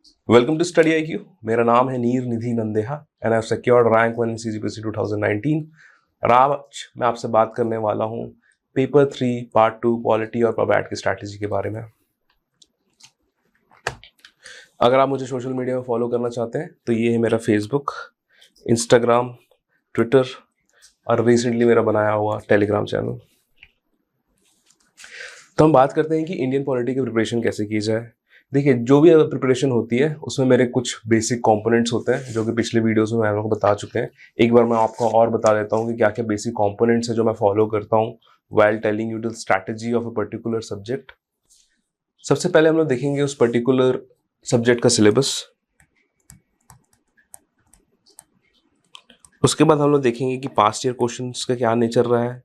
Welcome to study IQ। मेरा नाम है Neer Nidhi Nandeha and I have secured rank 1 in CGPSC 2019। और आज मैं आपसे बात करने वाला हूँ पेपर 3 पार्ट 2 पॉलिटी और पबैट की स्ट्रैटेजी के बारे में। अगर आप मुझे सोशल मीडिया में फॉलो करना चाहते हैं तो ये है मेरा फेसबुक, इंस्टाग्राम, ट्विटर और रिसेंटली मेरा बनाया हुआ टेलीग्राम चैनल। तो हम बात करते हैं कि इंडियन पॉलिटी की प्रिपरेशन कैसे की जाए। देखिए, जो भी प्रिपरेशन होती है उसमें मेरे कुछ बेसिक कंपोनेंट्स होते हैं जो कि पिछले वीडियोस में मैं आपको बता चुके हैं। एक बार मैं आपको और बता देता हूँ कि क्या क्या बेसिक कंपोनेंट्स है जो मैं फॉलो करता हूँ while telling you the strategy of a particular subject. सबसे पहले हम लोग देखेंगे उस पर्टिकुलर सब्जेक्ट का सिलेबस। उसके बाद हम लोग देखेंगे कि पास्ट ईयर क्वेश्चंस का क्या नेचर रहा है।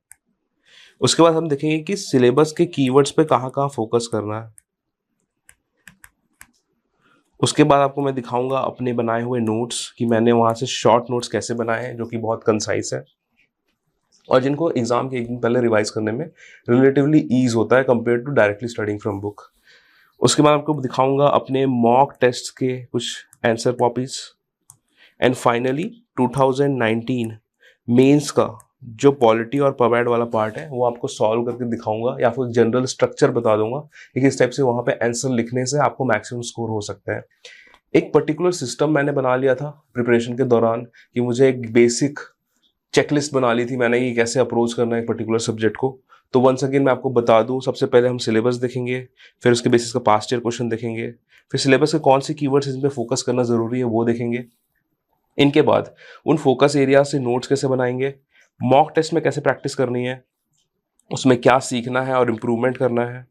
उसके बाद हम देखेंगे कि सिलेबस के कीवर्ड्स पे कहाँ कहाँ फोकस करना है। उसके बाद आपको मैं दिखाऊंगा अपने बनाए हुए नोट्स कि मैंने वहाँ से शॉर्ट नोट्स कैसे बनाए हैं जो कि बहुत कंसाइज है और जिनको एग्जाम के एक दिन पहले रिवाइज करने में रिलेटिवली ईज होता है compare to directly studying from book. उसके बाद आपको दिखाऊंगा अपने मॉक टेस्ट के कुछ answer copies and finally 2019 mains का जो पॉलिटी और पबैट वाला पार्ट है वो आपको सॉल्व करके दिखाऊंगा या फिर जनरल स्ट्रक्चर बता दूंगा कि किस टाइप से वहाँ पे आंसर लिखने से आपको मैक्सिमम स्कोर हो सकता है। एक पर्टिकुलर सिस्टम मैंने बना लिया था प्रिपरेशन के दौरान कि मुझे एक बेसिक चेकलिस्ट बना ली थी मैंने कि कैसे अप्रोच करना है एक पर्टिकुलर सब्जेक्ट को। तो वंस अगेन मैं आपको बता दूं, सबसे पहले हम सिलेबस देखेंगे, फिर उसके बेसिस का पास्ट ईयर क्वेश्चन देखेंगे, फिर सिलेबस के कौन से कीवर्ड्स इसमें फोकस करना जरूरी है वो देखेंगे। इनके बाद उन फोकस एरिया से नोट्स कैसे बनाएंगे, मॉक टेस्ट में कैसे प्रैक्टिस करनी है, उसमें क्या सीखना है और इम्प्रूवमेंट करना है,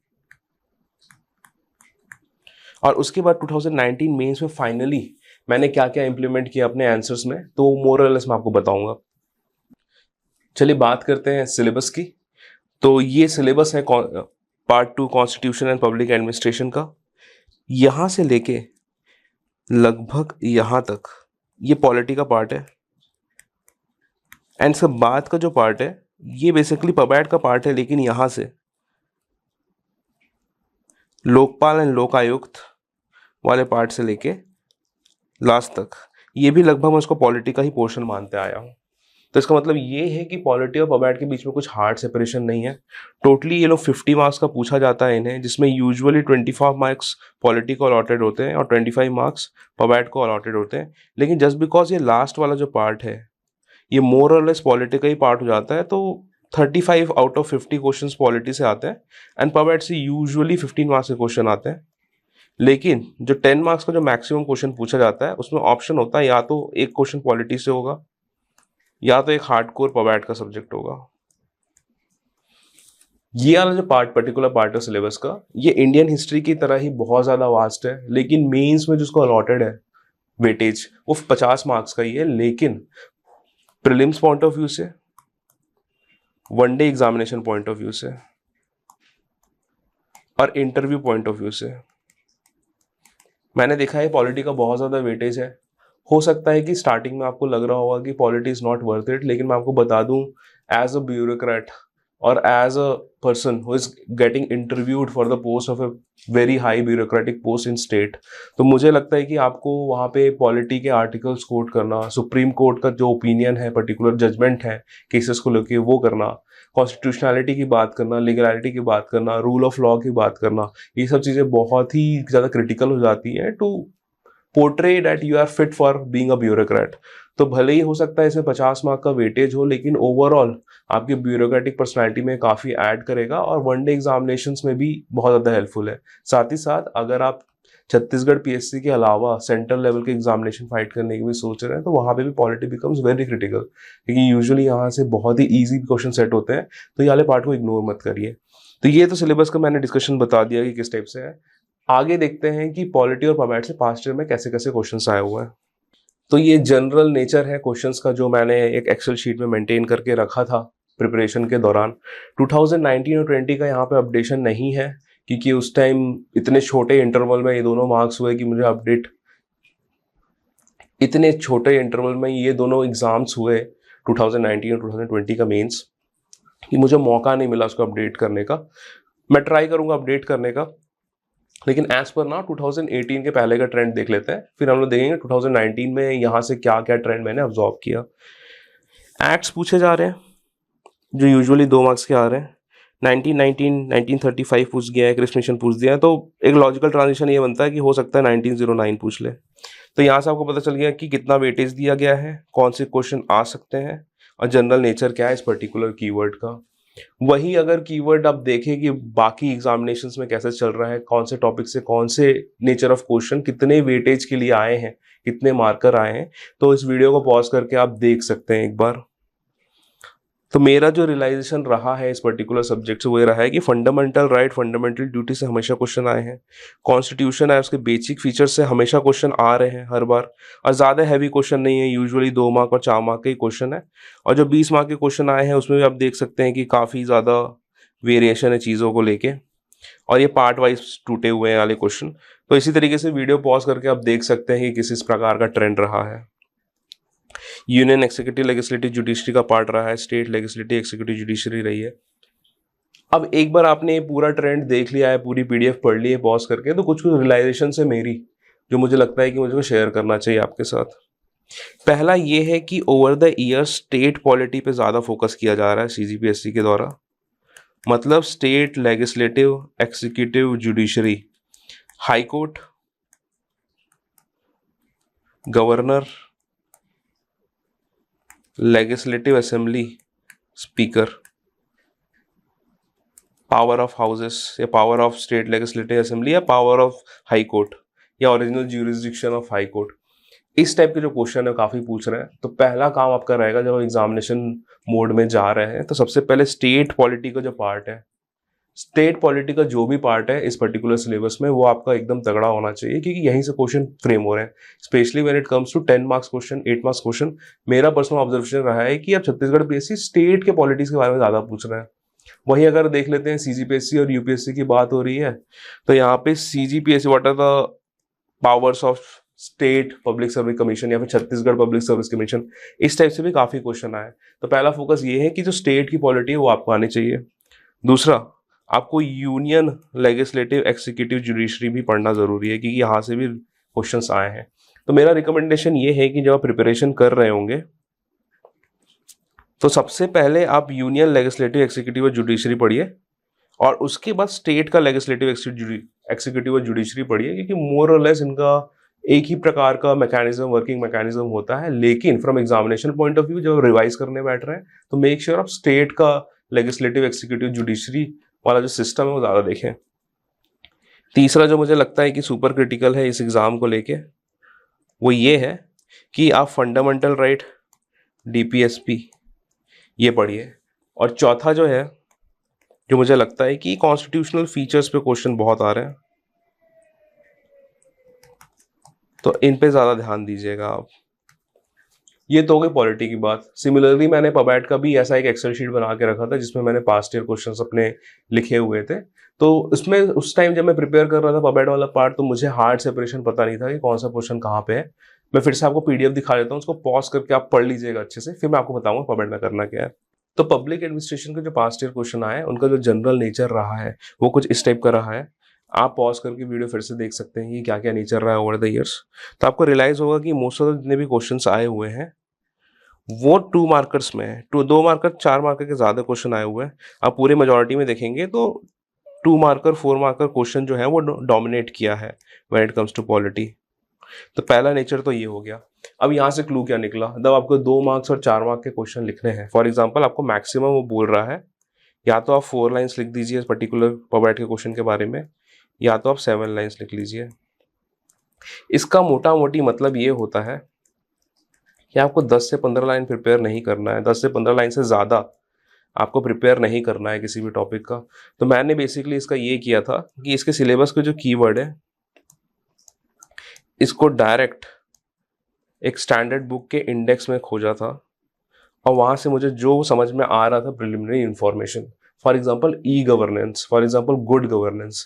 और उसके बाद 2019 मेंस में फाइनली मैंने क्या क्या इंप्लीमेंट किया अपने आंसर्स में, तो मोर और लेस मैं आपको बताऊंगा। चलिए बात करते हैं सिलेबस की। तो ये सिलेबस है part 2 constitution and public administration का। यहाँ से लेके लगभग यहाँ तक ये पॉलिटी का पार्ट है एंड इसके बाद का जो पार्ट है ये बेसिकली पबैट का पार्ट है, लेकिन यहाँ से लोकपाल एंड लोक आयुक्त वाले पार्ट से लेके लास्ट तक ये भी लगभग मैं उसको पॉलिटी का ही पोर्शन मानते आया हूँ। तो इसका मतलब ये है कि पॉलिटी और पबैट के बीच में कुछ हार्ड सेपरेशन नहीं है। टोटली ये लोग 50 मार्क्स का पूछा जाता है इन्हें, जिसमें यूजुअली 25 मार्क्स पॉलिटी को अलॉटेड होते हैं और 25 मार्क्स पबैट को अलॉटेड होते हैं। लेकिन जस्ट बिकॉज ये लास्ट वाला जो पार्ट है ये मोर और लेस पॉलिटी का ही पार्ट हो जाता है, तो 35 आउट ऑफ 50 क्वेश्चन पॉलिटी से आते हैं एंड पबैट से यूजुअली 15 मार्क्स के क्वेश्चन आते हैं। लेकिन जो 10 मार्क्स का जो मैक्सिमम क्वेश्चन पूछा जाता है उसमें ऑप्शन होता है या तो एक क्वेश्चन पॉलिटी से होगा या तो एक हार्डकोर पबैट का सब्जेक्ट होगा। ये वाला जो पार्ट पर्टिकुलर पार्ट है सिलेबस का ये इंडियन हिस्ट्री की तरह ही बहुत ज्यादा वास्ट है, लेकिन मेंस में जिसको अलॉटेड है वेटेज वो 50 मार्क्स का ही है। लेकिन प्रीलिम्स पॉइंट ऑफ व्यू से, one day examination point of view से और इंटरव्यू पॉइंट ऑफ व्यू से मैंने देखा है पॉलिटी का बहुत ज्यादा वेटेज है। हो सकता है कि स्टार्टिंग में आपको लग रहा होगा कि polity is not worth it, लेकिन मैं आपको बता दूं एज अ ब्यूरोक्रेट और as a person who is getting interviewed for the post of a very high bureaucratic post in state, तो मुझे लगता है कि आपको वहाँ पे पॉलिटी के आर्टिकल्स कोट करना, सुप्रीम कोर्ट का जो ओपिनियन है, पर्टिकुलर जजमेंट है केसेस को लेकर वो करना, कॉन्स्टिट्यूशनैलिटी की बात करना, लीगलिटी की बात करना, रूल ऑफ लॉ की बात करना, ये सब चीज़ें बहुत ही ज़्यादा क्रिटिकल हो जाती हैं to portray that you are fit for being a bureaucrat. तो भले ही हो सकता है इसमें 50 मार्क का वेटेज हो, लेकिन ओवरऑल आपकी ब्यूरोक्रेटिक पर्सनालिटी में काफ़ी ऐड करेगा और वनडे एग्जामिनेशंस में भी बहुत ज़्यादा हेल्पफुल है। साथ ही साथ अगर आप छत्तीसगढ़ PSC के अलावा सेंट्रल लेवल के एग्जामिनेशन फाइट करने की भी सोच रहे हैं तो वहाँ पे भी पॉलिटी बिकम्स वेरी क्रिटिकल, क्योंकि यूजुअली यहाँ से बहुत ही ईजी क्वेश्चन सेट होते हैं। तो ये वाले पार्ट को इग्नोर मत करिए। तो ये तो सिलेबस का मैंने डिस्कशन बता दिया कि किस टाइप से है। आगे देखते हैं कि पॉलिटी और पबैट से पास्ट ईयर में कैसे कैसे क्वेश्चंस आए हुए हैं। तो ये जनरल नेचर है क्वेश्चंस का जो मैंने एक एक्सेल शीट में मेंटेन करके रखा था प्रिपरेशन के दौरान। 2019 और 20 का यहाँ पे अपडेशन नहीं है क्योंकि उस टाइम इतने छोटे इंटरवल में ये दोनों मार्क्स हुए कि मुझे अपडेट, इतने छोटे इंटरवल में ये दोनों एग्जाम्स हुए 2019 और 2020 का मेंस, कि मुझे मौका नहीं मिला उसको अपडेट करने का। मैं ट्राई करूँगा अपडेट करने का, लेकिन एज पर ना 2018 के पहले का ट्रेंड देख लेते हैं, फिर हम लोग देखेंगे 2019 में यहाँ से क्या क्या ट्रेंड मैंने ऑब्जॉर्व किया। एक्ट्स पूछे जा रहे हैं जो यूजुअली 2 मार्क्स के आ रहे हैं। 1919 1935 पूछ गया है, क्रिस मिशन पूछ दिया है, तो एक लॉजिकल ट्रांजिशन ये बनता है कि हो सकता है 1909 पूछ ले। तो यहाँ से आपको पता चल गया कि कितना वेटेज दिया गया है, कौन से क्वेश्चन आ सकते हैं और जनरल नेचर क्या है इस पर्टिकुलर कीवर्ड का। वही अगर कीवर्ड आप देखें कि बाकी एग्जामिनेशंस में कैसे चल रहा है, कौन से टॉपिक से कौन से नेचर ऑफ क्वेश्चन कितने वेटेज के लिए आए हैं, कितने मार्कर आए हैं, तो इस वीडियो को पॉज करके आप देख सकते हैं एक बार। तो मेरा जो रियलाइजेशन रहा है इस पर्टिकुलर सब्जेक्ट से वो ये रहा है कि फंडामेंटल राइट, फंडामेंटल ड्यूटी से हमेशा क्वेश्चन आए हैं। कॉन्स्टिट्यूशन है, उसके बेसिक फीचर्स से हमेशा क्वेश्चन आ रहे हैं हर बार, और ज़्यादा हैवी क्वेश्चन नहीं है, यूजुअली 2 मार्क और 4 मार्क के ही क्वेश्चन है। और जो 20 मार्क के क्वेश्चन आए हैं उसमें भी आप देख सकते हैं कि काफ़ी ज़्यादा वेरिएशन है चीज़ों को लेके, और ये पार्ट वाइज टूटे हुए हैं वाले क्वेश्चन। तो इसी तरीके से वीडियो पॉज करके आप देख सकते हैं कि किस इस प्रकार का ट्रेंड रहा है। यूनियन एक्सिक्यूटिव लेजिस्लेटिव जुडिशरी का पार्ट रहा है, स्टेट लेजिस्लेटिव एक्सिक्यूटिव जुडिशरी रही है। अब एक बार आपने ये पूरा ट्रेंड देख लिया है, पूरी पीडीएफ पढ़ ली है पॉज करके, तो कुछ कुछ रियलाइजेशन है मेरी जो मुझे लगता है कि मुझे शेयर करना चाहिए आपके साथ। पहला ये है कि over the year state polity पे ज़्यादा फोकस किया जा रहा है सीजीपीएससी के द्वारा। मतलब state legislative executive judiciary, high court, governor, legislative assembly, speaker, power of houses या power of state legislative assembly या पावर ऑफ हाई कोर्ट या original jurisdiction of high court, इस टाइप के जो क्वेश्चन है काफ़ी पूछ रहे हैं। तो पहला काम आपका रहेगा जब एग्जामिनेशन मोड में जा रहे हैं, तो सबसे पहले स्टेट पॉलिटी का जो पार्ट है, स्टेट पॉलिटी का जो भी पार्ट है इस पर्टिकुलर सिलेबस में, वो आपका एकदम तगड़ा होना चाहिए, क्योंकि यहीं से क्वेश्चन फ्रेम हो रहे हैं। Specially when it comes to 10 marks question, 8 marks question, मेरा पर्सनल ऑब्जर्वेशन रहा है कि अब छत्तीसगढ़ पीएससी स्टेट के पॉलिटिक्स के बारे में ज़्यादा पूछ रहा है। वहीं अगर देख लेते हैं सीजीपीएससी और यूपीएससी की बात हो रही है, तो यहाँ पे CGPSC what are the powers of state public service commission या फिर छत्तीसगढ़ पब्लिक सर्विस कमीशन, इस टाइप से भी काफ़ी क्वेश्चन आए। तो पहला फोकस ये है कि जो स्टेट की पॉलिटी है वो आपको आनी चाहिए। दूसरा, आपको यूनियन लेजिस्लेटिव एक्सिक्यूटिव जुडिशरी भी पढ़ना जरूरी है, क्योंकि यहाँ से भी क्वेश्चंस आए हैं। तो मेरा रिकमेंडेशन ये है कि जब आप प्रिपरेशन कर रहे होंगे तो सबसे पहले आप यूनियन लेजिस्लेटिव एक्सिक्यूटिव और जुडिशरी पढ़िए, और उसके बाद स्टेट का लेजिस्लेटिव एक्सिक्यूटिव और जुडिशरी पढ़िए, क्योंकि मोर और लेस इनका एक ही प्रकार का मैकेनिज्म, वर्किंग मैकेनिज्म होता है। लेकिन from examination point of view जब रिवाइज करने बैठ रहे हैं तो मेक श्योर आप स्टेट का लेजिस्लेटिव एक्सिक्यूटिव जुडिशरी वाला जो सिस्टम है वो ज़्यादा देखें। तीसरा जो मुझे लगता है कि सुपर क्रिटिकल है इस एग्ज़ाम को लेके, वो ये है कि आप फंडामेंटल राइट, डीपीएसपी ये पढ़िए। और चौथा जो है, जो मुझे लगता है कि कॉन्स्टिट्यूशनल फीचर्स पे क्वेश्चन बहुत आ रहे हैं, तो इन पे ज़्यादा ध्यान दीजिएगा आप। ये तो हो गई पॉलिटी की बात। सिमिलरली मैंने पबैट का भी ऐसा एक एक्सेल शीट बना के रखा था जिसमें मैंने पास्ट ईयर क्वेश्चंस अपने लिखे हुए थे। तो उसमें उस टाइम जब मैं प्रिपेयर कर रहा था पबैट वाला पार्ट, तो मुझे हार्ड सेपरेशन पता नहीं था कि कौन सा क्वेश्चन कहाँ पे है। मैं फिर से आपको पीडीएफ दिखा देता हूँ, उसको पॉज करके आप पढ़ लीजिएगा अच्छे से, फिर मैं आपको बताऊंगा पबैट में करना क्या है। तो पब्लिक एडमिनिस्ट्रेशन के जो पास्ट ईयर क्वेश्चन आए उनका जो जनरल नेचर रहा है वो कुछ इस टाइप का रहा है। आप पॉज करके वीडियो फिर से देख सकते हैं कि क्या क्या नेचर रहा है ओवर द ईयर्स। तो आपको रियलाइज होगा कि मोस्ट ऑफ द जितने भी क्वेश्चंस आए हुए हैं वो 2 मार्कर्स में है। 2 मार्कर 4 मार्कर के ज़्यादा क्वेश्चन आए हुए हैं। आप पूरे मेजॉरिटी में देखेंगे तो 2 मार्कर 4 मार्कर क्वेश्चन जो है वो डोमिनेट किया है when it comes to polity. तो पहला नेचर तो ये हो गया। अब यहाँ से क्लू क्या निकला, जब आपको 2 मार्क्स और 4 मार्क के क्वेश्चन लिखने हैं, फॉर एग्जाम्पल आपको मैक्सिमम वो बोल रहा है या तो आप 4 लाइन्स लिख दीजिए इस पर्टिकुलर पबैट के क्वेश्चन के बारे में, या तो आप 7 लाइन्स लिख लीजिए। इसका मोटा मोटी मतलब ये होता है कि आपको 10 से 15 लाइन प्रिपेयर नहीं करना है, 10 से 15 लाइन से ज़्यादा आपको प्रिपेयर नहीं करना है किसी भी टॉपिक का। तो मैंने बेसिकली इसका ये किया था कि इसके सिलेबस के जो कीवर्ड है इसको डायरेक्ट एक स्टैंडर्ड बुक के इंडेक्स में खोजा था, और वहाँ से मुझे जो समझ में आ रहा था preliminary information, for example e governance, for example good governance,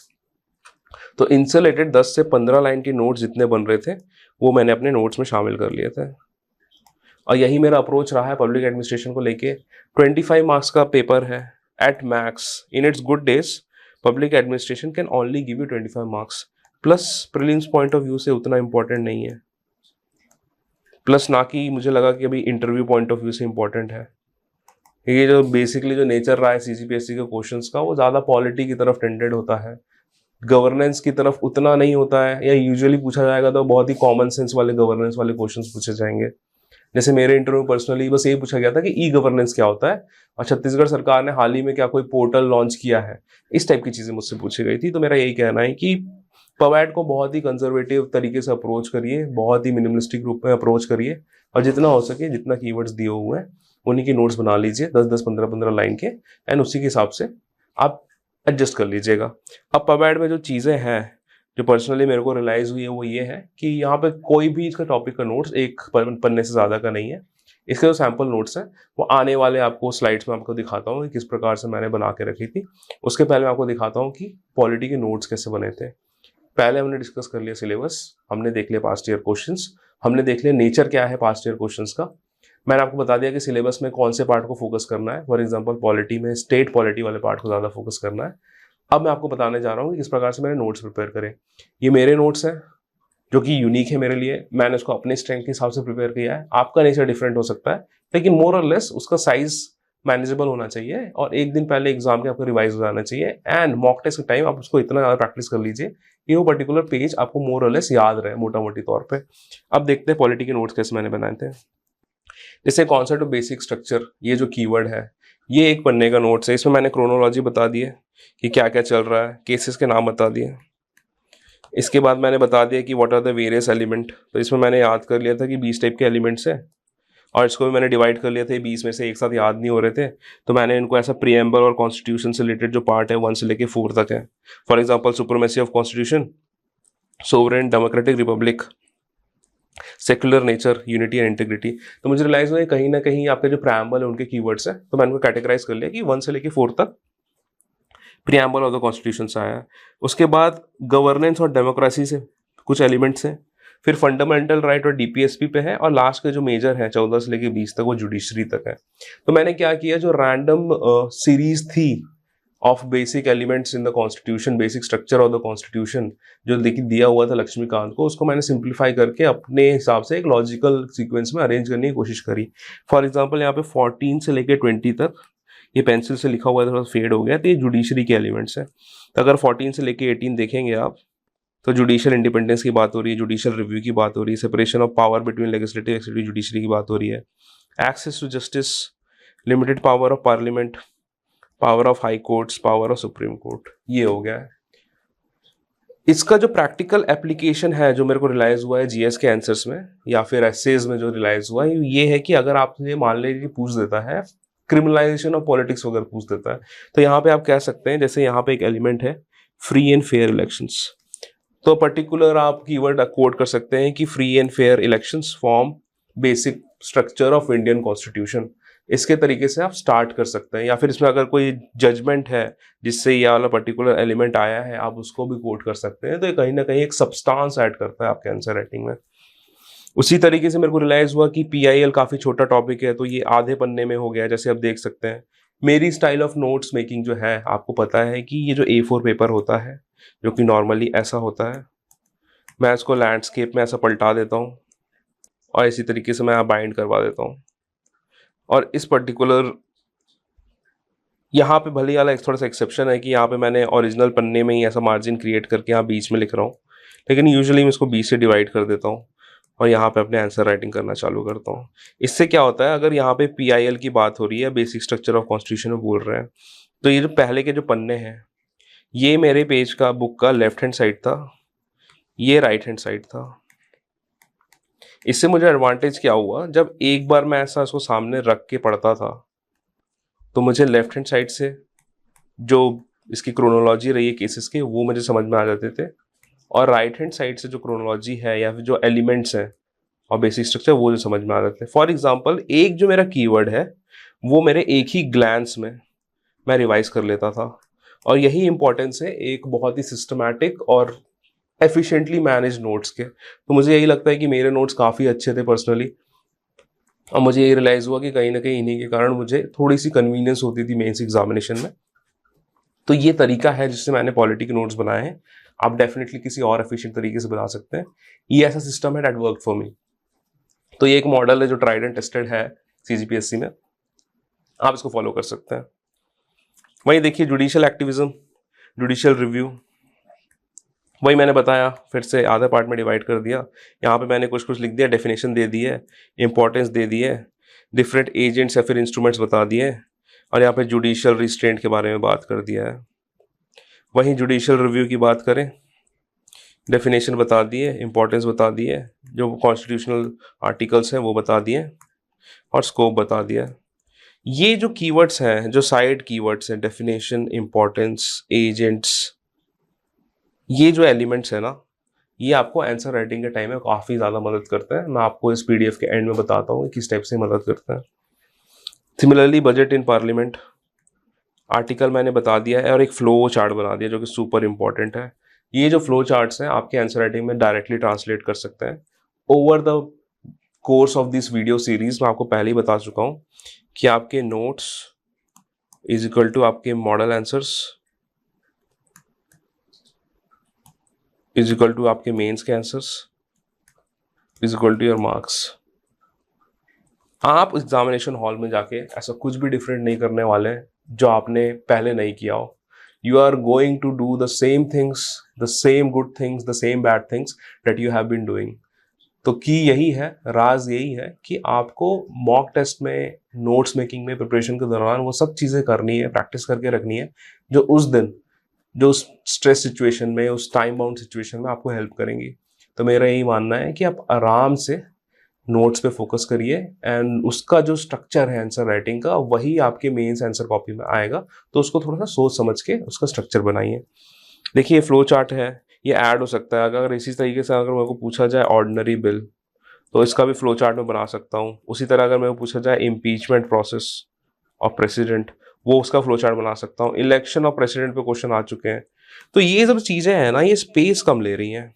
तो इनसे रिलेटेड 10 से 15 लाइन के नोट्स जितने बन रहे थे वो मैंने अपने नोट्स में शामिल कर लिए थे। और यही मेरा अप्रोच रहा है पब्लिक एडमिनिस्ट्रेशन को लेके। 25 मार्क्स का पेपर है at max in its good days, public administration can only give you 25 marks, plus prelims point of view से उतना इंपॉर्टेंट नहीं है, प्लस ना कि मुझे लगा कि अभी इंटरव्यू पॉइंट ऑफ व्यू से इंपॉर्टेंट है। ये जो बेसिकली जो नेचर रहा है सीजीपीएससी के क्वेश्चंस का, वो ज़्यादा पॉलिटी की तरफ टेंडेड होता है, गवर्नेंस की तरफ उतना नहीं होता है, या यूजुअली पूछा जाएगा तो बहुत ही कॉमन सेंस वाले गवर्नेंस वाले क्वेश्चंस पूछे जाएंगे। जैसे मेरे इंटरव्यू पर्सनली बस यही पूछा गया था कि ई गवर्नेंस क्या होता है, और छत्तीसगढ़ सरकार ने हाल ही में क्या कोई पोर्टल लॉन्च किया है, इस टाइप की चीज़ें मुझसे पूछी गई थी। तो मेरा यही कहना है कि पवैट को बहुत ही कंजर्वेटिव तरीके से अप्रोच करिए, बहुत ही मिनिमलिस्टिक रूप में अप्रोच करिए, और जितना हो सके जितना कीवर्ड्स दिए हुए हैं उन्हीं के नोट्स बना लीजिए 10-10, 15-15 लाइन के, एंड उसी के हिसाब से आप एडजस्ट कर लीजिएगा। अब पवैट में जो चीज़ें हैं जो पर्सनली मेरे को रियलाइज हुई है वो ये है कि यहाँ पे कोई भी इसका टॉपिक का नोट्स एक पन्ने से ज़्यादा का नहीं है। इसके जो सैम्पल नोट्स हैं वो आने वाले आपको स्लाइड्स में आपको दिखाता हूँ किस प्रकार से मैंने बना के रखी थी। उसके पहले मैं आपको दिखाता हूँ कि पॉलिटी के नोट्स कैसे बने थे। पहले हमने डिस्कस कर लिया सिलेबस, हमने देख लिया पास्ट ईयर क्वेश्चंस, हमने देख लिया नेचर क्या है पास्ट ईयर क्वेश्चंस का। मैंने आपको बता दिया कि सिलेबस में कौन से पार्ट को फोकस करना है। फॉर एग्जांपल पॉलिटी में स्टेट पॉलिटी वाले पार्ट को ज़्यादा फोकस करना है। अब मैं आपको बताने जा रहा हूँ कि किस प्रकार से मैंने नोट्स प्रिपेयर करें। ये मेरे नोट्स हैं जो कि यूनिक है मेरे लिए, मैंने उसको अपने स्ट्रेंथ के हिसाब से प्रिपेयर किया है। आपका नेचर डिफरेंट हो सकता है, लेकिन मोर और लेस उसका साइज मैनेजेबल होना चाहिए, और एक दिन पहले एग्जाम के आपको रिवाइज हो जाना चाहिए, एंड मॉक टेस्ट के टाइम आप उसको इतना ज़्यादा प्रैक्टिस कर लीजिए कि वो पर्टिकुलर पेज आपको मोर और लेस याद रहे मोटा मोटी तौर पे। अब देखते हैं पॉलिटी के नोट्स कैसे मैंने बनाए थे। जैसे कॉन्सेप्ट ऑफ बेसिक स्ट्रक्चर, ये जो कीवर्ड है ये एक पन्ने का नोट्स है। इसमें मैंने क्रोनोलॉजी बता दी है कि क्या क्या चल रहा है, केसेस के नाम बता दिए। इसके बाद मैंने बता दिया कि what are the various element. तो इसमें मैंने याद कर लिया था कि 20 टाइप के एलिमेंट्स है, और इसको भी मैंने डिवाइड कर लिया था। 20 में से एक साथ याद नहीं हो रहे थे, तो मैंने इनको ऐसा प्रीएम्बल और कॉन्स्टिट्यूशन से रिलेटेड जो पार्ट है 1 से लेके 4 तक है। For example supremacy of constitution, sovereign democratic Republic, secular nature, unity and integrity. तो मुझे रियलाइज हुआ कहीं ना कहीं आपके जो प्रीएम्बल है उनके कीवर्ड्स हैं, तो मैंने उनको कैटेगराइज कर लिया कि 1 से लेके 4 तक प्रीएम्बल ऑफ द कॉन्स्टिट्यूशन से आया है। उसके बाद गवर्नेंस और डेमोक्रेसी से कुछ एलिमेंट्स हैं, फिर फंडामेंटल राइट और डीपीएसपी पे है, और लास्ट के जो मेजर है 14 से लेके 20 तक वो जुडिशरी तक है। तो मैंने क्या किया, जो रैंडम सीरीज थी of basic elements in the constitution, basic structure of the constitution जो दिया हुआ था लक्ष्मीकांत को, उसको मैंने सिंप्लीफाई करके अपने हिसाब से एक लॉजिकल सीक्वेंस में अरेंज करने की कोशिश करी। फॉर एग्जाम्पल यहाँ पे 14 से लेके 20 तक, ये पेंसिल से लिखा हुआ है थोड़ा फेड हो गया, तो ये जुडिशरी के एलिमेंट्स हैं। तो अगर 14 से लेके 18 देखेंगे आप, तो जुडिशियल इंडिपेंडेंस की बात हो रही है, जुडिशियल रिव्यू की बात हो रही है, separation of power between legislative executive judiciary की बात हो रही है, access to justice, limited power of parliament, power of high courts, power of supreme court, ये हो गया है। इसका जो प्रैक्टिकल एप्लीकेशन है जो मेरे को रियलाइज हुआ है जीएस के आंसर्स में या फिर एसेज में जो रियलाइज हुआ है, ये है कि अगर आपसे मान लीजिए पूछ देता है क्रिमिनलाइजेशन ऑफ पॉलिटिक्स वगैरह पूछ देता है, तो यहाँ पे आप कह सकते हैं, जैसे यहाँ पे एक एलिमेंट है फ्री एंड फेयर इलेक्शंस, तो पर्टिकुलर आप कीवर्ड कोट कर सकते हैं कि free and fair elections form basic structure of Indian constitution. इसके तरीके से आप स्टार्ट कर सकते हैं, या फिर इसमें अगर कोई जजमेंट है जिससे ये वाला पर्टिकुलर एलिमेंट आया है, आप उसको भी कोट कर सकते हैं। तो ये कहीं ना कहीं एक सब्सटेंस ऐड करता है आपके आंसर राइटिंग में। उसी तरीके से मेरे को रियलाइज हुआ कि पीआईएल काफ़ी छोटा टॉपिक है, तो ये आधे पन्ने में हो गया, जैसे आप देख सकते हैं। मेरी स्टाइल ऑफ नोट्स मेकिंग जो है, आपको पता है कि ये जो A4 पेपर होता है जो कि नॉर्मली ऐसा होता है, मैं इसको लैंडस्केप में ऐसा पलटा देता हूँ और इसी तरीके से मैं बाइंड करवा देता हूँ। और इस पर्टिकुलर यहाँ पे भले वाला एक थोड़ा सा एक्सेप्शन है कि यहाँ पे मैंने ओरिजिनल पन्ने में ही ऐसा मार्जिन क्रिएट करके यहाँ बीच में लिख रहा हूँ, लेकिन यूजुअली मैं इसको बीच से डिवाइड कर देता हूँ और यहाँ पे अपने आंसर राइटिंग करना चालू करता हूँ। इससे क्या होता है, अगर यहाँ पे पीआईएल की बात हो रही है, बेसिक स्ट्रक्चर ऑफ कॉन्स्टिट्यूशन में बोल रहे हैं, तो ये जो पहले के जो पन्ने हैं, ये मेरे पेज का बुक का लेफ्ट हैंड साइड था, ये राइट हैंड साइड था। इससे मुझे एडवांटेज क्या हुआ, जब एक बार मैं ऐसा इसको सामने रख के पढ़ता था तो मुझे लेफ्ट हैंड साइड से जो इसकी क्रोनोलॉजी रही है केसेस के, वो मुझे समझ में आ जाते थे, और राइट हैंड साइड से जो क्रोनोलॉजी है या फिर जो एलिमेंट्स हैं और बेसिक स्ट्रक्चर, वो जो समझ में आ जाते हैं। फॉर एग्जाम्पल, एक जो मेरा कीवर्ड है वो मेरे एक ही ग्लैंस में मैं रिवाइज कर लेता था, और यही इंपॉर्टेंस है एक बहुत ही सिस्टमैटिक और एफिशिएंटली मैनेज नोट्स के। तो मुझे यही लगता है कि मेरे नोट्स काफ़ी अच्छे थे पर्सनली, और मुझे ये रियलाइज़ हुआ कि कहीं ना कहीं इन्हीं के कारण मुझे थोड़ी सी कन्वीनियंस होती थी मेंस एग्जामिनेशन में। तो ये तरीका है जिससे मैंने पॉलिटी के नोट्स बनाए हैं। आप डेफिनेटली किसी और एफिशिएंट तरीके से बना सकते हैं। ये ऐसा सिस्टम है दैट वर्क फॉर मी। तो ये एक मॉडल है जो ट्राइड एंड टेस्टेड है CGPSC में, आप इसको फॉलो कर सकते हैं। वही देखिए जुडिशियल एक्टिविज्म, जुडिशियल रिव्यू, वही मैंने बताया, फिर से आधा पार्ट में डिवाइड कर दिया। यहाँ पे मैंने कुछ कुछ लिख दिया, डेफिनेशन दे दी है, इंपॉर्टेंस दे दी है, डिफरेंट एजेंट्स या फिर इंस्ट्रूमेंट्स बता दिए, और यहाँ पे जुडिशियल रिस्ट्रेंट के बारे में बात कर दिया है। वहीं जुडिशियल रिव्यू की बात करें, डेफिनेशन बता दिए, इंपॉर्टेंस बता दिए, जो कॉन्स्टिट्यूशनल आर्टिकल्स हैं वो बता दिए, और स्कोप बता दिया। ये जो कीवर्ड्स हैं, जो साइड कीवर्ड्स हैं, डेफिनेशन, इंपॉर्टेंस, एजेंट्स, ये जो एलिमेंट्स है ना, ये आपको आंसर राइटिंग के टाइम में काफ़ी ज़्यादा मदद करते हैं। मैं आपको इस PDF के एंड में बताता हूँ किस टाइप से मदद करते हैं। Similarly budget in parliament, article मैंने बता दिया है, और एक फ्लो चार्ट बना दिया जो कि सुपर इंपॉर्टेंट है। ये जो फ्लो चार्ट्स हैं आपके आंसर राइटिंग में डायरेक्टली ट्रांसलेट कर सकते हैं। Over the course of this video series मैं आपको पहले ही बता चुका हूँ कि आपके नोट्स इज इक्वल टू आपके model answers is equal to आपके मेंस के answers is equal to your marks. आप एग्जामिनेशन हॉल में जाके ऐसा कुछ भी डिफरेंट नहीं करने वाले हैं जो आपने पहले नहीं किया हो। You are going to do the same things, the same good things, the same bad things that you have been doing. तो की यही है, राज यही है कि आपको मॉक टेस्ट में, नोट्स मेकिंग में, प्रिपरेशन के दौरान वो सब चीज़ें करनी है, प्रैक्टिस करके रखनी है, जो उस दिन, जो उस स्ट्रेस सिचुएशन में, उस टाइम बाउंड सिचुएशन में आपको हेल्प करेंगी। तो मेरा यही मानना है कि आप आराम से नोट्स पे फोकस करिए, एंड उसका जो स्ट्रक्चर है आंसर राइटिंग का, वही आपके मेंस आंसर कॉपी में आएगा। तो उसको थोड़ा सा सोच समझ के उसका स्ट्रक्चर बनाइए। देखिए ये फ्लो चार्ट है, ये ऐड हो सकता है। अगर इसी तरीके से अगर मेरे को पूछा जाए ऑर्डिनरी बिल, तो इसका भी फ्लो चार्ट में बना सकता हूँ। उसी तरह अगर मेरे को पूछा जाए इम्पीचमेंट प्रोसेस ऑफ प्रेसिडेंट, वो उसका फ्लो चार्ट बना सकता हूँ। इलेक्शन ऑफ प्रेसिडेंट पे क्वेश्चन आ चुके हैं। तो ये सब चीज़ें हैं ना, ये स्पेस कम ले रही हैं,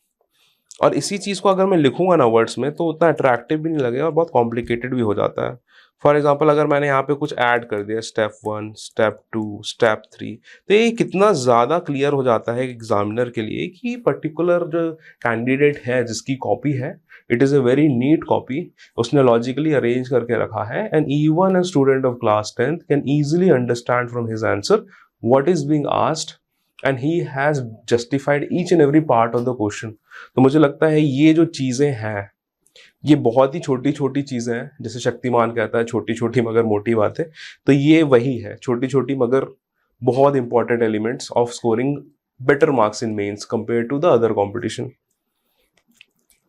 और इसी चीज़ को अगर मैं लिखूंगा ना वर्ड्स में, तो उतना अट्रैक्टिव भी नहीं लगेगा और बहुत कॉम्प्लिकेटेड भी हो जाता है। फॉर एग्जाम्पल अगर मैंने यहाँ पे कुछ ऐड कर दिया, स्टेप 1, स्टेप 2, स्टेप 3, तो ये कितना ज़्यादा क्लियर हो जाता है एग्जामिनर के लिए कि पर्टिकुलर जो कैंडिडेट है जिसकी कॉपी है, it is a very neat copy, उसने लॉजिकली अरेंज करके रखा है, and even a student of class 10th can easily understand from his answer what is being asked, and he has justified each and every part of the question। तो मुझे लगता है ये जो चीज़ें हैं, ये बहुत ही छोटी छोटी चीज़ें हैं। जैसे शक्तिमान कहता है छोटी छोटी मगर मोटी बातें, तो ये वही है, छोटी छोटी मगर बहुत important elements of scoring better marks in mains compare to the other competition.